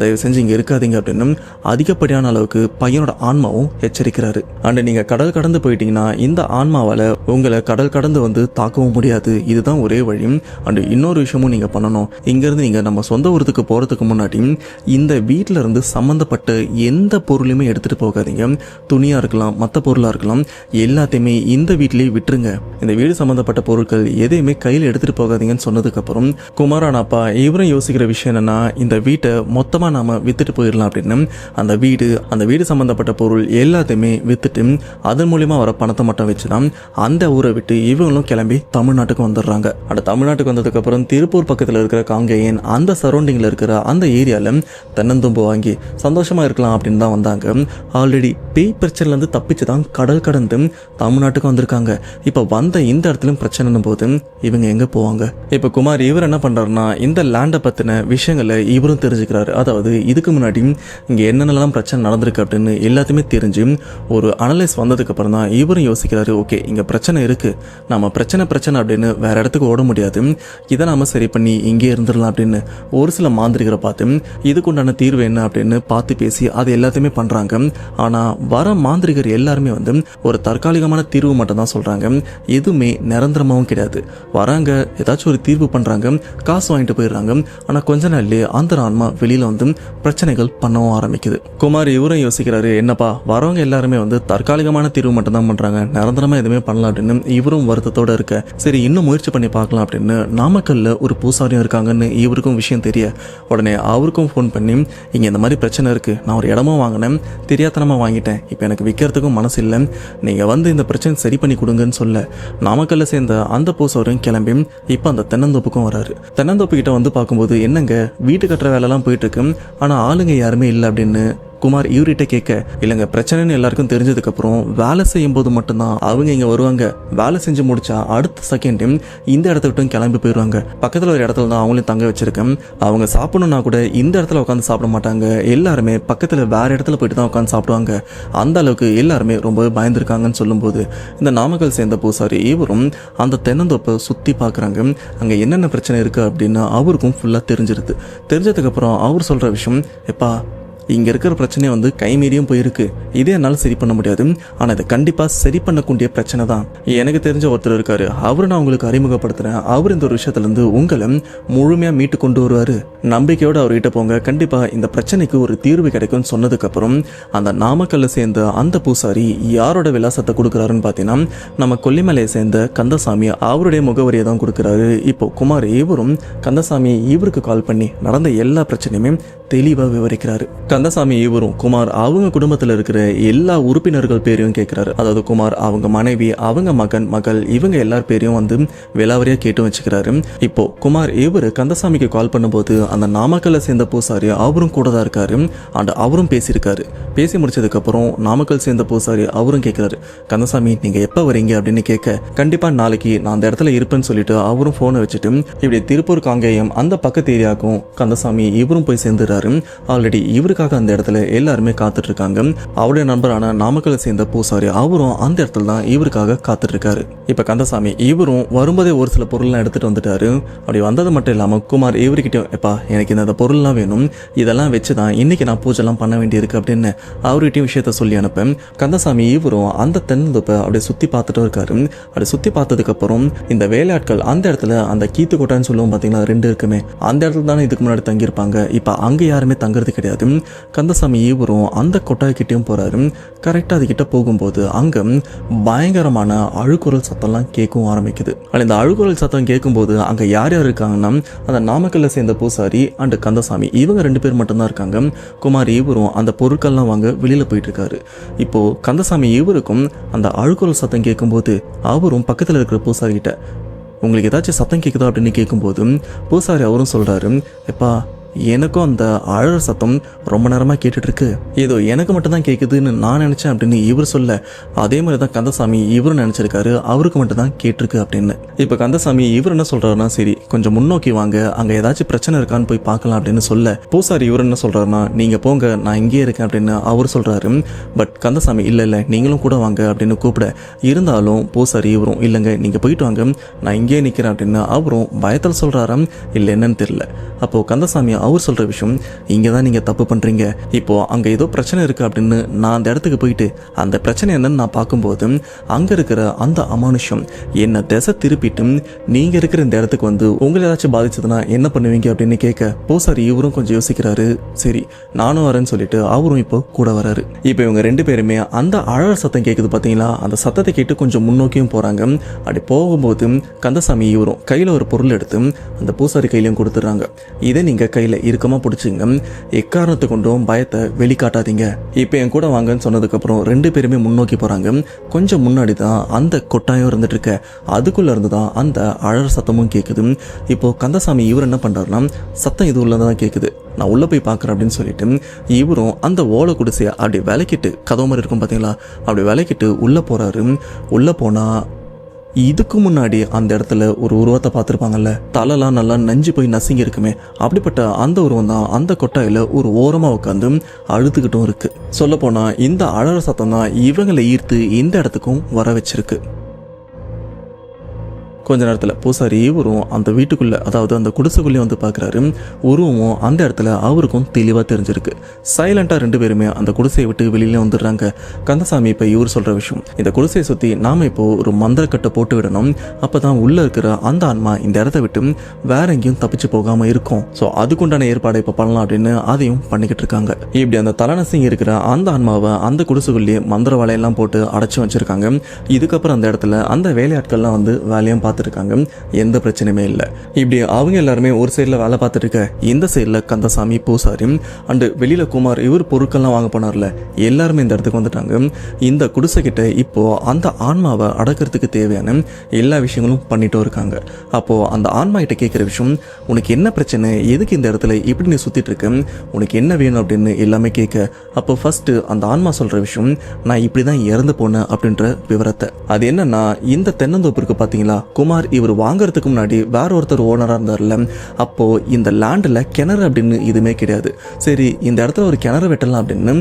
தயவு செஞ்சு இங்கே இருக்காதீங்க அப்படின்னு அதிகப்படியான அளவுக்கு பையனோட ஆன்மாவும் எச்சரிக்கிறாரு. அண்டு நீங்கள் கடல் கடந்து போயிட்டீங்கன்னா இந்த ஆன்மாவால் உங்களை கடல் கடந்து வந்து தாக்கவும் முடியாது, இதுதான் ஒரே வழி. அண்டு இன்னொரு விஷயமும் நீங்கள் பண்ணணும், இங்கேருந்து நீங்கள் நம்ம சொந்த ஊருக்கு போகிறதுக்கு முன்னாடி இந்த வீட்டில் இருந்து சம்மந்தப்பட்ட எந்த பொருளையுமே எடுத்துகிட்டு போகாதீங்க, துணியாக இருக்கலாம் மற்ற பொருளாக இருக்கலாம், எல்லாத்தையுமே இந்த வீட்டிலேயே விட்டுருங்க, இந்த வீடு சம்மந்தப்பட்ட பொருட்கள் எதையுமே கையில் எடுத்துகிட்டு போகாதீங்கன்னு சொன்னதுக்கப்புறம் குமாரான அப்பா இவரும் யோசிக்கிற விஷயம் என்னென்னா, இந்த வீட்டை மொத்தமாக நாம் விற்றுட்டு போயிடலாம் அப்படின்னு அந்த வீடு சம்மந்தப்பட்ட பொருள் எல்லாத்தையுமே விற்றுட்டு அதன் மூலியமாக வர பணத்தை மட்டும் வச்சு தான் அந்த ஊரை விட்டு இவங்களும் கிளம்பி தமிழ்நாட்டுக்கு வந்துடுறாங்க. அந்த தமிழ்நாட்டுக்கு வந்ததுக்கப்புறம் திருப்பூர் பக்கத்தில் இருக்கிற காங்கேயன் அந்த சரௌண்டிங்கில் இருக்கிற அந்த ஏரியாவில் தென்னந்தோப்பு வாங்கி சந்தோஷமாக இருக்கலாம் அப்படின்னு தான் வந்தாங்க. ஆல்ரெடி பேய் பிரச்சனைலேருந்து தப்பிச்சு தான் கடல் கடந்து தமிழ்நாட்டுக்கு வந்திருக்காங்க. இப்போ வந்த இந்த இடத்துலையும் பிரச்சனைன்னும் போது இவங்க எங்கே போவாங்க? இப்போ குமார் இவர் என்ன பண்ணுறாருன்னா, இந்த லேண்டை பற்றின விஷயங்களை இவரும் தெரிஞ்சுக்கிறாரு. அதாவது இதுக்கு முன்னாடி இங்கே என்னென்னலாம் பிரச்சனை நடந்திருக்கு அப்படின்னு எல்லாத்தையுமே தெரிஞ்சு ஒரு அனலைஸ் வந்ததுக்கப்புறம் தான் இவரும் யோசிக்கிறாரு, ஓகே இங்கே பிரச்சனை இருக்குது, நம்ம பிரச்சனை அப்படின்னு வேறு இடத்துக்கு ஓட முடியாது, இதை நாம் சரி பண்ணி இங்கே இருந்துடலாம் அப்படின்னு ஒரு சில மாந்திரிகரை பார்த்து இதுக்குண்டான தீர்வு என்ன அப்படின்னு பார்த்து பேசி அது எல்லாத்தையுமே பண்ணுறாங்க. ஆனால் வர மாந்திரிகர் எல்லாருமே வந்து ஒரு தற்காலிகமான தீர்வு மட்டும் தான் சொல்கிறாங்க, எதுவுமே நிரந்தரமாகவும் கிடையாது. வராங்க ஏதாச்சும் ஒரு தீர்வு பண்ணுறாங்க, காசு வாங்கிட்டு போயிடுறாங்க. ஆனால் கொஞ்ச நாள்லேயே அந்த ஆன்மா வெளியில் வந்து பிரச்சனைகள் பண்ணவும் ஆரம்பிக்குது. குமார் இவரும் யோசிக்கிறாரு, என்னப்பா வரவங்க எல்லாருமே வந்து தற்காலிகமான தீர்வு மட்டும் தான் பண்ணுறாங்க, நிரந்தரமாக எதுவுமே பண்ணலாம் அப்படின்னு இவரும் வருத்தத்தோடு இருக்க, சரி இன்னும் முயற்சி பண்ணி பார்க்கலாம் அப்படின்னு நாமக்கல்ல ஒரு பூசாரியும் இருக்காங்கன்னு இவருக்கும் விஷயம் தெரிய உடனே அவருக்கும் ஃபோன் பண்ணி, இங்கே இந்த மாதிரி பிரச்சனை இருக்குது, நான் ஒரு இடமும் வாங்கினேன், தெரியாதனமாக வாங்கிட்டேன், இப்போ எனக்கு விற்கிறதுக்கும் மனசு இல்லை, நீங்கள் வந்து இந்த பிரச்சனை சரி பண்ணி கொடுங்கன்னு சொல்ல நாமக்கல்ல சேர்ந்த அந்த பூசாரியும் கிளம்பி இப்போ அந்த தென்னந்தோப்புக்கும் வராரு. தென்னந்தோப்பு கிட்ட வந்து பார்க்கும்போது என்னங்க வீட்டு கட்டுற வேலைலாம் போயிட்டு இருக்கு, ஆனால் ஆளுங்க யாருமே இல்லை அப்படின்னு குமார் இவர்கிட்ட கேட்க, இல்லைங்க பிரச்சனைன்னு எல்லாருக்கும் தெரிஞ்சதுக்கப்புறம் வேலை செய்யும் போது மட்டும்தான் அவங்க இங்கே வருவாங்க, வேலை செஞ்சு முடிச்சா அடுத்த செகண்ட் இந்த இடத்த விட்டு கிளம்பி போயிடுவாங்க, பக்கத்தில் ஒரு இடத்துல தான் அவங்களையும் தங்க வச்சிருக்கேன், அவங்க சாப்பிடணும்னா கூட இந்த இடத்துல உட்காந்து சாப்பிட மாட்டாங்க, எல்லாருமே பக்கத்தில் வேற இடத்துல போயிட்டு தான் உட்காந்து சாப்பிடுவாங்க, அந்த அளவுக்கு எல்லாருமே ரொம்ப பயந்துருக்காங்கன்னு சொல்லும்போது இந்த நாமக்கல் சேர்ந்த பூசாரி இவரும் அந்த தென்னந்தோப்பை சுற்றி பார்க்குறாங்க, அங்கே என்னென்ன பிரச்சனை இருக்குது அப்படின்னு அவருக்கும் ஃபுல்லாக தெரிஞ்சதுக்கப்புறம் அவர் சொல்கிற விஷயம், எப்பா இங்கே இருக்கிற பிரச்சனை வந்து கைமீறியும் போயிருக்கு, இதே என்னால் சரி பண்ண முடியாது, ஆனால் இதை கண்டிப்பாக சரி பண்ணக்கூடிய பிரச்சனை தான். எனக்கு தெரிஞ்ச ஒருத்தர் இருக்காரு, அவரு நான் உங்களுக்கு அறிமுகப்படுத்துகிறேன், அவர் இந்த ஒரு விஷயத்துலேருந்து உங்களை முழுமையாக மீட்டு கொண்டு வருவார், நம்பிக்கையோடு அவர்கிட்ட போங்க, கண்டிப்பாக இந்த பிரச்சனைக்கு ஒரு தீர்வு கிடைக்கும்னு சொன்னதுக்கப்புறம் அந்த நாமக்கல்ல சேர்ந்த அந்த பூசாரி யாரோட விலாசத்தை கொடுக்குறாருன்னு பார்த்தீங்கன்னா நம்ம கொல்லிமலையை சேர்ந்த கந்தசாமி அவருடைய முகவரியை தான் கொடுக்குறாரு. இப்போ குமார் இவரும் கந்தசாமி இவருக்கு கால் பண்ணி நடந்த எல்லா பிரச்சனையுமே தெளிவாக விவரிக்கிறாரு. கந்தசாமி இவரும் குமார் அவங்க குடும்பத்தில் இருக்கிற எல்லா உறுப்பினர்கள் பேரையும் கேட்கிறாரு. அதாவது குமார் அவங்க மனைவி, அவங்க மகள் இவங்க எல்லார் பேரையும் வந்து விலாவரியா கேட்டு வச்சுக்கிறாரு. இப்போ குமார் இவரு கந்தசாமிக்கு கால் பண்ணும்போது அந்த நாமக்கல்ல சேர்ந்த பூசாரி அவரும் கூட தான் இருக்காரு. அண்ட் அவரும் பேசியிருக்காரு. பேசி முடிச்சதுக்கு அப்புறம் நாமக்கல் சேர்ந்த பூசாரி அவரும் கேட்கிறாரு, கந்தசாமி நீங்க எப்ப வரீங்க அப்படின்னு கேட்க, கண்டிப்பா நாளைக்கு நான் அந்த இடத்துல இருப்பேன்னு சொல்லிட்டு அவரும் போனை வச்சுட்டு இப்படி திருப்பூர் காங்கேயம் அந்த பக்கத்து ஏரியாவுக்கும் கந்தசாமி இவரும் போய் சேர்ந்துறாரு. ஆல்ரெடி இவருக்காக அந்த இடத்துல எல்லாருமே காத்துட்டு இருக்காங்க. அவருடைய நண்பரான நாமக்கல் சேர்ந்த பூசாரி அவரும் அந்த இடத்துல தான் இவருக்காக காத்துட்டு இருக்காரு. இப்ப கந்தசாமி இவரும் வரும்போதே ஒரு சில பொருள்லாம் எடுத்துட்டு வந்துட்டாரு. அப்படி வந்தது மட்டும் இல்லாம குமார் இவர்கிட்ட, எப்பா எனக்கு இந்த பொருள்லாம் வேணும், இதெல்லாம் வச்சுதான் இன்னைக்கு நான் பூஜைலாம் பண்ண வேண்டியிருக்கு அப்படின்னு அவர்கிட்டயும் விஷயத்த சொல்லி அனுப்பேன். கந்தசாமி இவரும் அந்த தென்னந்தோப்பை அப்படியே சுத்தி பார்த்துட்டு இருக்காரு. அப்படி சுத்தி பார்த்ததுக்கு அப்புறம் இந்த வேலையாட்கள் அந்த இடத்துல அந்த கீத்து கொட்டான்னு சொல்லுவோம் பாத்தீங்களா, 2 இருக்குமே, அந்த இடத்துல தானே இதுக்கு முன்னாடி தங்கியிருப்பாங்க. இப்ப அங்க யாருமே தங்குறது கிடையாது. கந்தசாமி இவரும் அந்த கொட்டாய்கிட்டையும் போறாரு. கரெக்டாக அதுக்கிட்ட போகும்போது அங்க பயங்கரமான அழுகுரல் சத்தம்லாம் கேட்கவும் ஆரம்பிக்குது. இந்த அழுகுரல் சத்தம் கேட்கும்போது அங்க யார் யார் இருக்காங்கன்னா அந்த நாமக்கல்ல சேர்ந்த பூசாரி அண்ட் கந்தசாமி இவங்க 2 பேர் மட்டும்தான் இருக்காங்க. குமார் இவரும் அந்த பொருட்கள்லாம் வாங்க வெளியில் போயிட்டு இருக்காரு. இப்போ கந்தசாமி இவருக்கும் அந்த அழுகுரல் சத்தம் கேட்கும்போது அவரும் பக்கத்தில் இருக்கிற பூசாரி கிட்ட உங்களுக்கு ஏதாச்சும் சத்தம் கேட்குதா அப்படின்னு கேட்கும்போது பூசாரி அவரும் சொல்றாரு, எப்பா எனக்கும் அந்த அழற சத்தம் ரொம்ப நேரமாக கேட்டுட்ருக்கு, ஏதோ எனக்கு மட்டும்தான் கேட்குதுன்னு நான் நினச்சேன் அப்படின்னு இவர் சொல்ல, அதே மாதிரி தான் கந்தசாமி இவரும் நினச்சிருக்காரு அவருக்கு மட்டும்தான் கேட்டிருக்கு அப்படின்னு. இப்போ கந்தசாமி இவர் என்ன சொல்கிறாருன்னா, சரி கொஞ்சம் முன்னோக்கி வாங்க, அங்கே ஏதாச்சும் பிரச்சனை இருக்கான்னு போய் பார்க்கலாம் அப்படின்னு சொல்ல, பூசாரி இவர் என்ன சொல்கிறாருன்னா, நீங்கள் போங்க நான் இங்கேயே இருக்கேன் அப்படின்னு அவர் சொல்கிறாரு. பட் கந்தசாமி இல்லை நீங்களும் கூட வாங்க அப்படின்னு கூப்பிட, இருந்தாலும் பூசாரி இவரும் இல்லைங்க நீங்கள் போயிட்டு வாங்க நான் இங்கேயே நிற்கிறேன் அப்படின்னு அவரும் பயத்தில் சொல்கிறாராம். இல்லை என்னன்னு தெரியல. அப்போது கந்தசாமி அவர் சொல்கிற விஷயம், இங்கே தான் நீங்கள் தப்பு பண்ணுறீங்க, இப்போது அங்கே ஏதோ பிரச்சனை இருக்குது அப்படின்னு நான் அந்த இடத்துக்கு போயிட்டு அந்த பிரச்சனை என்னன்னு நான் பார்க்கும்போது அங்கே இருக்கிற அந்த அமானுஷம் என்னை திசை திருப்பிட்டு நீங்கள் இருக்கிற இந்த இடத்துக்கு வந்து உங்களை ஏதாச்சும் பாதிச்சதுன்னா என்ன பண்ணுவீங்க அப்படின்னு கேட்க, பூசாரி இவரும் கொஞ்சம் யோசிக்கிறாரு. சரி நானும் வரேன்னு சொல்லிட்டு அவரும் இப்போ கூட வராரு. இப்போ இவங்க ரெண்டு பேருமே அந்த அழல் சத்தம் கேட்குது பார்த்தீங்களா, அந்த சத்தத்தை கேட்டு கொஞ்சம் முன்னோக்கியும் போகிறாங்க. அப்படி போகும்போது கந்தசாமி இவரும் கையில் ஒரு பொருள் எடுத்து அந்த பூசாரி கையிலையும் கொடுத்துட்றாங்க. இதை நீங்கள் கையில் இறுக்கமாக பிடிச்சிங்க, எக்காரணத்தை கொண்டும் பயத்தை வெளிக்காட்டாதீங்க, இப்போ என் கூட வாங்கன்னு சொன்னதுக்கப்புறம் ரெண்டு பேருமே முன்னோக்கி போகிறாங்க. கொஞ்சம் முன்னாடி தான் அந்த கொட்டாயம் இருந்துட்டு இருக்க, அதுக்குள்ளே இருந்து தான் அந்த அழல் சத்தமும் கேட்குது. இப்போது கந்தசாமி இவர் என்ன பண்ணுறாருன்னா, சத்தம் இது உள்ளே தான் கேட்குது, நான் உள்ளே போய் பார்க்குறேன் அப்படின்னு சொல்லிட்டு இவரும் அந்த ஓலை குடிசையை அப்படி விளக்கிட்டு, கதவு மாதிரி இருக்கும் பார்த்தீங்களா, அப்படி விளக்கிட்டு உள்ளே போகிறாரு. உள்ளே போனால் இதுக்கு முன்னாடி அந்த இடத்துல ஒரு உருவத்தை பார்த்துருப்பாங்கல்ல, தலைலாம் நல்லா நஞ்சு போய் நசுங்கி இருக்குமே, அப்படிப்பட்ட அந்த உருவம் தான் அந்த கொட்டாயில் ஒரு ஓரமாக உட்காந்து அழுதுகிட்டும் இருக்கு. சொல்லப்போனால் இந்த அழற சத்தம் தான் இவங்களை ஈர்த்து இந்த இடத்துக்கும் வர வச்சிருக்கு. கொஞ்ச நேரத்தில் பூசாரி இவரும் அந்த வீட்டுக்குள்ளே, அதாவது அந்த குடிசைக்குள்ளேயே வந்து பார்க்குறாரு. உருவமும் அந்த இடத்துல அவருக்கும் தெளிவாக தெரிஞ்சிருக்கு. சைலண்டாக ரெண்டு பேருமே அந்த குடிசையை விட்டு வெளியிலே வந்துடுறாங்க. கந்தசாமி இப்போ இவர் சொல்கிற விஷயம், இந்த குடிசையை சுற்றி நாம் இப்போது ஒரு மந்திரக்கட்டை போட்டு விடணும், அப்போ தான் உள்ளே இருக்கிற அந்த ஆன்மா இந்த இடத்த விட்டு வேற எங்கேயும் தப்பிச்சு போகாமல் இருக்கும். ஸோ அதுக்குண்டான ஏற்பாடை இப்போ பண்ணலாம் அப்படின்னு அதையும் பண்ணிக்கிட்டு இருக்காங்க. இப்படி அந்த தலைநசிங்க இருக்கிற அந்த ஆன்மாவை அந்த குடிசைக்குள்ளேயே மந்திர வலையெல்லாம் போட்டு அடைச்சி வச்சிருக்காங்க. இதுக்கப்புறம் அந்த இடத்துல அந்த வேலையாட்கள்லாம் வந்து வேலையும் பார்த்துருக்காங்க, எந்த பிரச்சனையுமே இல்லை. இப்படி அவங்க எல்லாருமே ஒரு சைடில் வேலை பார்த்துட்டு இருக்க, இந்த சைடில் கந்தசாமி பூசாரி அண்டு வெளியில் குமார் இவர் பொருட்கள்லாம் வாங்க போனார்ல, எல்லாருமே இந்த இடத்துக்கு வந்துட்டாங்க. இந்த குடிசை கிட்ட இப்போ அந்த ஆன்மாவை அடக்கிறதுக்கு தேவையான எல்லா விஷயங்களும் பண்ணிட்டும் இருக்காங்க. அப்போ அந்த ஆன்மா கிட்ட கேட்குற விஷயம், உனக்கு என்ன பிரச்சனை, எதுக்கு இந்த இடத்துல இப்படி நீ சுத்திட்டு இருக்க, உனக்கு என்ன வேணும் அப்படின்னு எல்லாமே கேட்க, அப்போ ஃபர்ஸ்ட் அந்த ஆன்மா சொல்ற விஷயம், நான் இப்படி தான் இறந்து போனேன் அப்படின்ற விவரத்தை. அது என்னன்னா, இந்த தென்னந்தோப்பு இருக்கு பார்த்தீங்களா, குமார் இவர் வாங்குறதுக்கு முன்னாடி வேற ஒருத்தர் ஓனராக இருந்தார்ல, அப்போ இந்த லேண்டில் கிணறு அப்படின்னு எதுவுமே கிடையாது. சரி இந்த இடத்துல ஒரு கிணறு வெட்டலாம் அப்படின்னு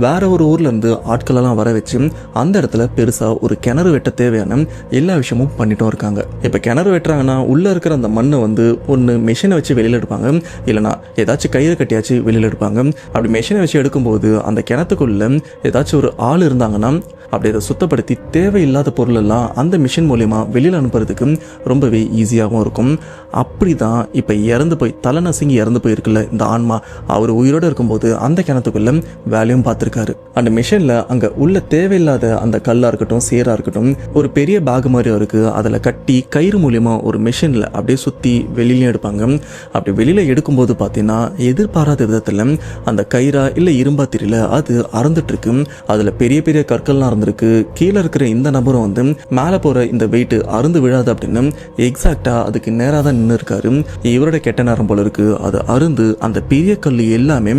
வேற ஒரு ஊர்ல இருந்து ஆட்களெல்லாம் வர வச்சு அந்த இடத்துல பெருசா ஒரு கிணறு வெட்ட தேவையான எல்லா விஷயமும் பண்ணிட்டும் இருக்காங்க. இப்போ கிணறு வெட்டுறாங்கன்னா உள்ள இருக்கிற அந்த மண்ணை வந்து ஒன்று மெஷினை வச்சு வெளியில் எடுப்பாங்க, இல்லைனா ஏதாச்சும் கயிறு கட்டியாச்சு வெளியில் எடுப்பாங்க. அப்படி மெஷினை வச்சு எடுக்கும்போது அந்த கிணத்துக்குள்ள ஏதாச்சும் ஒரு ஆள் இருந்தாங்கன்னா அப்படி அதை சுத்தப்படுத்தி தேவையில்லாத பொருள் எல்லாம் அந்த மிஷின் மூலமா வெளியில் அனுப்புறதுக்கு ரொம்பவே ஈஸியாகவும் இருக்கும். அப்படி தான் இப்போ இறந்து போய் தலை நசுங்கி இறந்து போயிருக்குல்ல இந்த ஆன்மா, அவர் உயிரோடு இருக்கும்போது அந்த கிணத்துக்குள்ள வேலையும் பார்த்துருக்காரு. அந்த மிஷினில் அங்கே உள்ள தேவையில்லாத அந்த கல்லாக இருக்கட்டும் சேராக இருக்கட்டும் ஒரு பெரிய பேக் மாதிரியும் இருக்குது, அதில் கட்டி கயிறு மூலியமா ஒரு மிஷினில் அப்படியே சுற்றி வெளியிலையும் எடுப்பாங்க. அப்படி வெளியில் எடுக்கும்போது பார்த்தீங்கன்னா எதிர்பாராத விதத்தில் அந்த கயிறா இல்லை இரும்பா தெரியல அது அறந்துட்டுருக்கு. அதில் பெரிய பெரிய கற்கள்லாம் இருந்திருக்கு. கீழே இருக்கிற இந்த நபரும் வந்து மேலே போகிற இந்த வெயிட் அருந்து விழாது அப்படின்னு எக்ஸாக்டாக அதுக்கு நேராக தான் நின்று இருக்காரு. இவரோட கெட்ட நேரம் போல இருக்கு, அது அருந்து அந்த பெரிய கல் எல்லாமே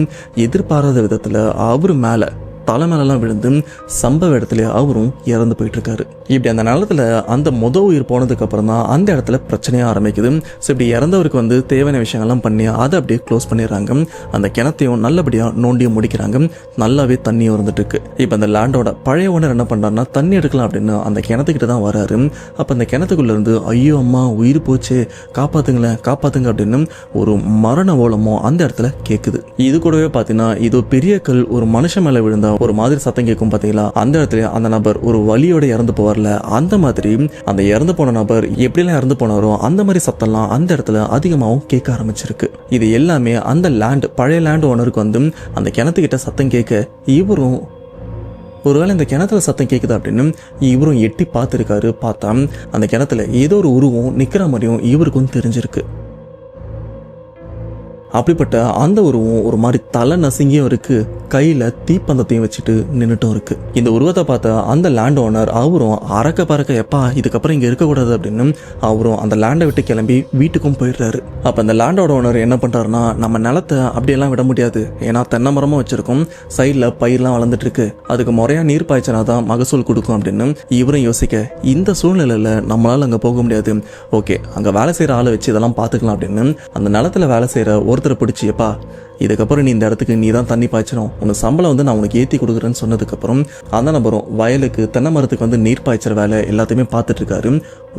எதிர்பாராத விதத்தில் அவர் மேலே தலை மேலெல்லாம் விழுந்து சம்பவ இடத்துல அவரும் இறந்து போயிட்டு இருக்காரு. இப்படி அந்த நிலத்துல அந்த உயிர் போனதுக்கு அப்புறம் தான் அந்த இடத்துல பிரச்சனையாக ஆரம்பிக்குது. ஸோ இப்படி இறந்தவருக்கு வந்து தேவையான விஷயங்கள்லாம் பண்ணி அதை அப்படியே க்ளோஸ் பண்ணிடுறாங்க. அந்த கிணத்தையும் நல்லபடியாக நோண்டியும் முடிக்கிறாங்க. நல்லாவே தண்ணியும் இருந்துட்டு இருக்கு. இப்போ அந்த லேண்டோட பழைய ஓனர் என்ன பண்ணுறாருன்னா தண்ணி எடுக்கலாம் அப்படின்னு அந்த கிணத்துக்கிட்ட தான் வராரு. அப்போ அந்த கிணத்துக்குள்ள இருந்து ஐயோ அம்மா உயிர் போச்சு காப்பாத்துங்களேன் காப்பாத்துங்க அப்படின்னு ஒரு மரண ஓலமோ அந்த இடத்துல கேட்குது. இது கூடவே பார்த்தீங்கன்னா இது பெரிய கல் ஒரு மனுஷன் மேலே விழுந்தா ஒரு மாதிரி சத்தம் கேட்கும் பார்த்தீங்களா, அந்த இடத்துல அந்த நபர் ஒரு வலியோட இறந்து போவார்ல, அந்த மாதிரி அந்த இறந்து போன நபர் எப்படிலாம் இறந்து போனாரோ அந்த மாதிரி சத்தம்லாம் அந்த இடத்துல அதிகமாகவும் கேட்க ஆரம்பிச்சிருக்கு. இது எல்லாமே அந்த லேண்ட் பழைய லேண்ட் ஓனருக்கு வந்து அந்த கிணத்துக்கிட்ட சத்தம் கேட்க இவரும் ஒருவேளை இந்த கிணத்துல சத்தம் கேட்குது அப்படின்னு இவரும் எட்டி பார்த்துருக்காரு. பார்த்தா அந்த கிணத்துல ஏதோ ஒரு உருவம் நிற்கிற மாதிரியும் இவருக்கும் தெரிஞ்சிருக்கு. அப்படிப்பட்ட அந்த உருவம் ஒரு மாதிரி தலை நசுங்கியும் இருக்கு, கையில தீப்பந்தத்தையும் வச்சுட்டு நின்னுட்டும் இருக்கு. இந்த உருவத்தை பார்த்த அந்த லேண்ட் ஓனர் அவரும் அறக்க பறக்க எப்பா இதுக்கப்புறம் இங்க இருக்கக்கூடாது அப்படின்னு அவரும் அந்த லேண்டை விட்டு கிளம்பி வீட்டுக்கும் போயிடுறாரு. அப்ப அந்த லேண்டோட ஓனர் என்ன பண்றாருன்னா, நம்ம நிலத்தை அப்படியெல்லாம் விட முடியாது, ஏன்னா தென்னை மரமும் வச்சிருக்கோம், சைட்ல பயிரெல்லாம் வளர்ந்துட்டு இருக்கு, அதுக்கு முறையா நீர் பாய்ச்சினாதான் மகசூல் கொடுக்கும் அப்படின்னு இவரும் யோசிக்க, இந்த சூழ்நிலையில நம்மளால அங்க போக முடியாது, ஓகே அங்க வேலை செய்யற ஆளை வச்சு இதெல்லாம் பாத்துக்கலாம் அப்படின்னு அந்த நிலத்துல வேலை செய்யற ஒருத்தரை பிடிச்சியப்பா இதுக்கப்புறம் நீ இந்த இடத்துக்கு நீ தான் தண்ணி பாய்ச்சணும், உனக்கு சம்பளம் வந்து நான் உனக்கு ஏற்றி கொடுக்குறேன்னு சொன்னதுக்கப்புறம் அந்த நபரும் வயலுக்கு தென்னை மரத்துக்கு வந்து நீர் பாய்ச்சற வேலை எல்லாத்தையுமே பார்த்துட்டு இருக்காரு.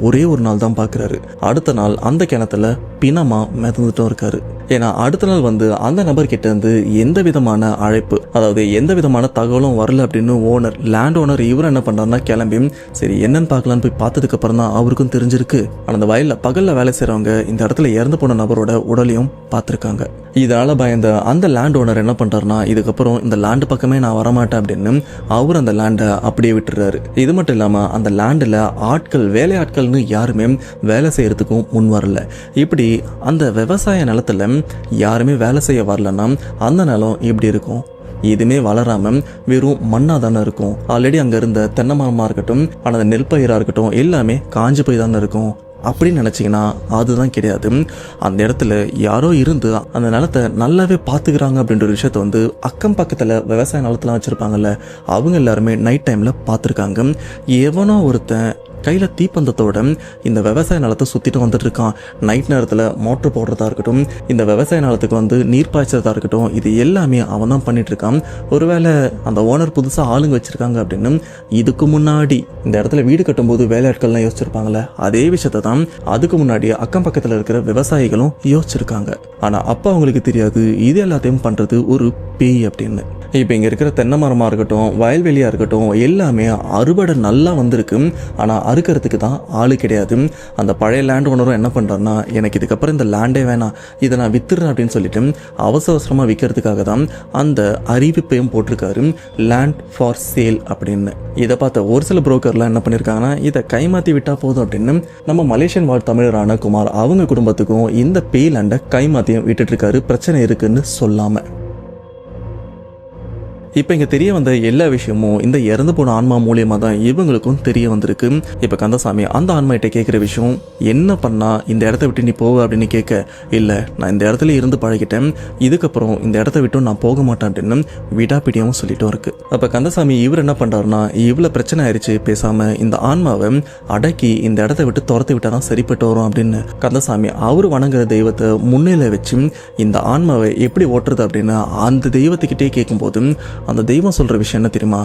ஒரே ஒரு நாள் தான் பார்க்குறாரு. அடுத்த நாள் அந்த கிணத்துல பிணமா மிதந்துட்டும் இருக்காரு. ஏன்னா அடுத்த நாள் வந்து அந்த நபர்கிட்ட இருந்து எந்த விதமான அழைப்பு, அதாவது எந்த விதமான தகவலும் வரல அப்படின்னு ஓனர் லேண்ட் ஓனர் இவர் என்ன பண்றாருன்னா கிளம்பி சரி என்னன்னு பார்க்கலான்னு போய் பார்த்ததுக்கு அப்புறம் தான் அவருக்கும் தெரிஞ்சிருக்கு, அந்த வயல்ல பகல்ல வேலை செய்யறவங்க இந்த இடத்துல இறந்து போன நபரோட உடலையும் பார்த்துருக்காங்க. இதனால பயந்த அந்த லேண்ட் ஓனர் என்ன பண்றாருன்னா, இதுக்கப்புறம் இந்த லேண்ட் பக்கமே நான் வரமாட்டேன் அப்படின்னு அவர் அந்த லேண்டை அப்படியே விட்டுறாரு. இது மட்டும் இல்லாம அந்த லேண்டில் ஆட்கள் வேலையாட்கள்னு யாருமே வேலை செய்யறதுக்கும் முன் வரல. இப்படி அந்த விவசாய நிலத்துல யாருமே வேலை செய்ய வரலன்னா அந்த நிலம் எப்படி இருக்கும், எதுவுமே வளராம வெறும் மண்ணா தானே இருக்கும். ஆல்ரெடி அங்க இருந்த தென்னை மரமா இருக்கட்டும், அந்த நெல் பயிரா இருக்கட்டும் எல்லாமே காஞ்சு போய் தானே இருக்கும். அப்படின்னு நினச்சிங்கன்னா அதுதான் கிடையாது. அந்த இடத்துல யாரோ இருந்து அந்த நிலத்தை நல்லாவே பார்த்துக்கிறாங்க அப்படின்ற ஒரு விஷயத்த வந்து அக்கம் பக்கத்தில் விவசாய நிலத்தெலாம் வச்சுருப்பாங்கல்ல அவங்க எல்லாருமே நைட் டைமில் பார்த்துருக்காங்க. எவனோ ஒருத்தன் கையில் தீப்பந்தத்தோட இந்த விவசாய நிலத்தை சுற்றிட்டு வந்துட்டு இருக்கான். நைட் நேரத்தில் மோட்டர் போடுறதா இருக்கட்டும், இந்த விவசாய நிலத்துக்கு வந்து நீர் பாய்ச்சறதா இருக்கட்டும், இது எல்லாமே அவன் தான் பண்ணிட்டு இருக்கான். ஒருவேளை அந்த ஓனர் புதுசாக ஆளுங்க வச்சிருக்காங்க அப்படின்னு இதுக்கு முன்னாடி இந்த இடத்துல வீடு கட்டும்போது வேலையாட்கள்லாம் யோசிச்சிருப்பாங்களே அதே விஷயத்தை தான் அதுக்கு முன்னாடி அக்கம் பக்கத்தில் இருக்கிற விவசாயிகளும் யோசிச்சிருக்காங்க. ஆனால் அப்போ அவங்களுக்கு தெரியாது இது எல்லாத்தையும் பண்ணுறது ஒரு பேய் அப்படின்னு. இப்போ இங்கே இருக்கிற தென்னை மரமாக இருக்கட்டும், வயல்வெளியாக இருக்கட்டும் எல்லாமே அறுவடை நல்லா வந்திருக்கு, ஆனால் அறுக்கிறதுக்கு தான் ஆளு கிடையாது. அந்த பழைய லேண்ட் ஓனரும் என்ன பண்ணுறாருன்னா, எனக்கு இதுக்கப்புறம் இந்த லேண்டே வேணாம், இதை நான் வித்துறேன் அப்படின்னு சொல்லிட்டு அவசர அவசரமாக விற்கிறதுக்காக தான் அந்த அறிவிப்பையும் போட்டிருக்காரு, லேண்ட் ஃபார் சேல் அப்படின்னு. இதை பார்த்த ஒரு சில புரோக்கர்லாம் என்ன பண்ணியிருக்காங்கன்னா, இதை கைமாற்றி விட்டால் போதும் அப்படின்னு நம்ம மலேசியன் வாழ் தமிழரான குமார் அவங்க குடும்பத்துக்கும் இந்த பேய் லேண்டை கைமாற்றியும் விட்டுட்டு இருக்காரு, பிரச்சனை இருக்குன்னு சொல்லாமல். இப்போ இங்கே தெரிய வந்த எல்லா விஷயமும் இந்த இறந்து போன ஆன்மா மூலியமாக தான் இவங்களுக்கும் தெரிய வந்திருக்கு. இப்போ கந்தசாமி அந்த ஆன்மாகிட்ட கேட்குற விஷயம், என்ன பண்ணா இந்த இடத்த விட்டு நீ போவ அப்படின்னு கேட்க, இல்லை நான் இந்த இடத்துல இருந்து பழகிட்டேன், இதுக்கப்புறம் இந்த இடத்த விட்டு நான் போக மாட்டேன் அப்படின்னு விடாப்பிடியாகவும் சொல்லிட்டும் இருக்கு. அப்போ கந்தசாமி இவர் என்ன பண்ணுறாருன்னா, இவ்வளோ பிரச்சனை ஆயிடுச்சு, பேசாமல் இந்த ஆன்மாவை அடக்கி இந்த இடத்த விட்டு துரத்தி விட்டா தான் சரிப்பட்டு வரும் அப்படின்னு கந்தசாமி அவர் வணங்குற தெய்வத்தை முன்னிலை வச்சு இந்த ஆன்மாவை எப்படி ஓட்டுறது அப்படின்னு அந்த தெய்வத்துக்கிட்டே கேட்கும்போது அந்த தெய்வம் சொல்ற விஷயம் என்ன தெரியுமா,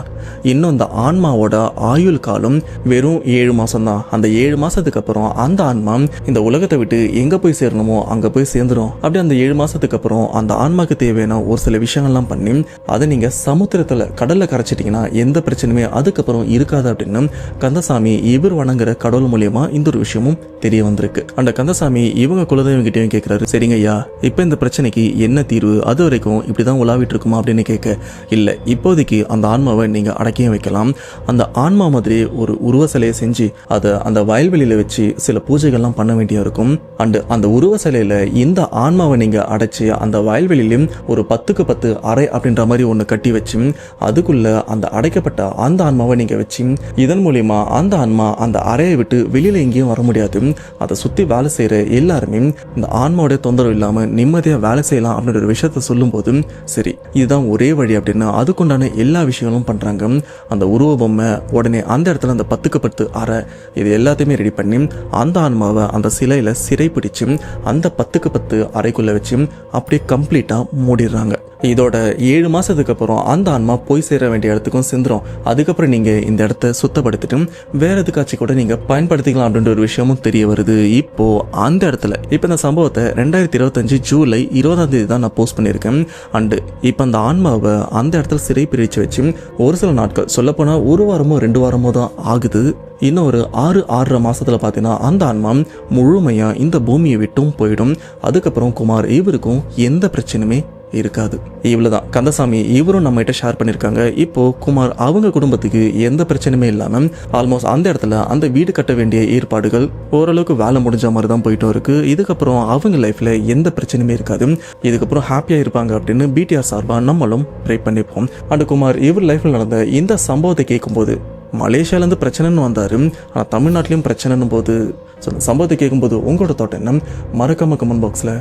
இன்னும் அந்த ஆன்மாவோட ஆயுள் காலம் வெறும் 7 மாசம் தான். அந்த 7 மாசத்துக்கு அப்புறம் அந்த ஆன்மா இந்த உலகத்தை விட்டு எங்க போய் சேரணுமோ அங்க போய் சேர்ந்துடும். அப்படி அந்த 7 மாசத்துக்கு அப்புறம் அந்த ஆன்மாக்கு தேவையான ஒரு சில விஷயங்கள்லாம் பண்ணி அதை நீங்க சமுத்திரத்துல கடல்ல கரைச்சிட்டீங்கன்னா எந்த பிரச்சனையுமே அதுக்கப்புறம் இருக்காது அப்படின்னு கந்தசாமி இவர் வணங்குற கடவுள் மூலியமா இந்த ஒரு விஷயமும் தெரிய வந்திருக்கு. அந்த கந்தசாமி இவங்க குலதெய்வம் கிட்டையும் கேட்கிறாரு, சரிங்க ஐயா இப்போ இந்த பிரச்சனைக்கு என்ன தீர்வு, அது வரைக்கும் இப்படிதான் உலாவிட்டு இருக்குமா அப்படின்னு கேட்க, இல்லை இப்போதைக்கு அந்த ஆன்மாவை நீங்க அடக்கியும் வைக்கலாம், அந்த ஆன்மா மாதிரி ஒரு உருவ சிலையை செஞ்சு அதை அந்த வயல்வெளியில வச்சு சில பூஜைகள்லாம் பண்ண வேண்டிய இருக்கும். அண்ட் அந்த உருவ சிலையில இந்த ஆன்மாவை நீங்க அடைச்சு அந்த வயல்வெளியிலும் ஒரு 10க்கு 10 அறை அப்படின்ற மாதிரி ஒன்று கட்டி வச்சு அதுக்குள்ள அந்த அடைக்கப்பட்ட அந்த ஆன்மாவை நீங்க வச்சு இதன் மூலியமா அந்த ஆன்மா அந்த அறையை விட்டு வெளியில எங்கேயும் வர முடியாது. அதை சுத்தி வேலை செய்யற எல்லாருமே இந்த ஆன்மாவோட தொந்தரவு இல்லாம நிம்மதியா வேலை செய்யலாம் அப்படின்ற ஒரு விஷயத்த சொல்லும் போது, சரி இதுதான் ஒரே வழி அப்படின்னு அதுக்குண்டான எல்லா விஷயங்களும் பண்றாங்க. அந்த உருவ பொம்மை உடனே அந்த இடத்துல அந்த 10க்கு 10 அறை இது எல்லாத்தையுமே ரெடி பண்ணி அந்த ஆன்மாவை அந்த சிலையில சிறை பிடிச்சு அந்த 10க்கு 10 அறைக்குள்ள வச்சு அப்படியே கம்ப்ளீட்டா மூடிடுறாங்க. இதோட 7 மாசத்துக்கு அப்புறம் அந்த ஆன்மா போய் சேர வேண்டிய இடத்துக்கும் செந்துரும். அதுக்கப்புறம் நீங்க இந்த இடத்த சுத்தப்படுத்திட்டு வேற எதுக்காச்சும் கூட நீங்க பயன்படுத்திக்கலாம் அப்படின்ற ஒரு விஷயமும் தெரிய வருது. இப்போ அந்த இடத்துல இப்போ இந்த சம்பவத்தை 2025 ஜூலை 20ஆம் தேதி தான் நான் போஸ்ட் பண்ணியிருக்கேன். அண்டு இப்போ அந்த ஆன்மாவை அந்த இடத்துல சிறை பிரிச்சு வச்சு ஒரு சில நாட்கள் சொல்லப்போனா 1 வாரமோ 2 வாரமோ தான் ஆகுது. இன்னும் ஒரு 6-6.5 மாசத்துல பார்த்தீங்கன்னா அந்த ஆன்மா முழுமையா இந்த பூமியை விட்டும் போயிடும். அதுக்கப்புறம் குமார் இவருக்கும் எந்த பிரச்சனையுமே இருக்காது. இவ்வளவுதான் கந்தசாமி இவரும் நம்ம கிட்ட ஷேர் பண்ணியிருக்காங்க. இப்போ குமார் அவங்க குடும்பத்துக்கு எந்த பிரச்சனையுமே இல்லாம ஆல்மோஸ்ட் அந்த இடத்துல அந்த வீடு கட்ட வேண்டிய ஏற்பாடுகள் ஓரளவுக்கு வேலை முடிஞ்ச மாதிரி தான் போயிட்டும் இருக்கு. இதுக்கப்புறம் அவங்க லைஃப்ல எந்த பிரச்சனையுமே இருக்காது, இதுக்கப்புறம் ஹாப்பியா இருப்பாங்க அப்படின்னு பிடிஆர் சார்பா நம்மளும் ப்ரே பண்ணிப்போம். அண்ட் குமார் இவர் லைஃப்ல நடந்த இந்த சம்பவத்தை கேட்கும்போது மலேசியாவிலேருந்து பிரச்சனைன்னு வந்தார், ஆனால் தமிழ்நாட்டிலையும் பிரச்சனைன்னு போது ஸோ அந்த சம்பவத்தை கேட்கும்போது உங்களோட தாட் என்ன மறக்காம கமெண்ட் பாக்ஸில்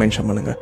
மென்ஷன் பண்ணுங்கள்.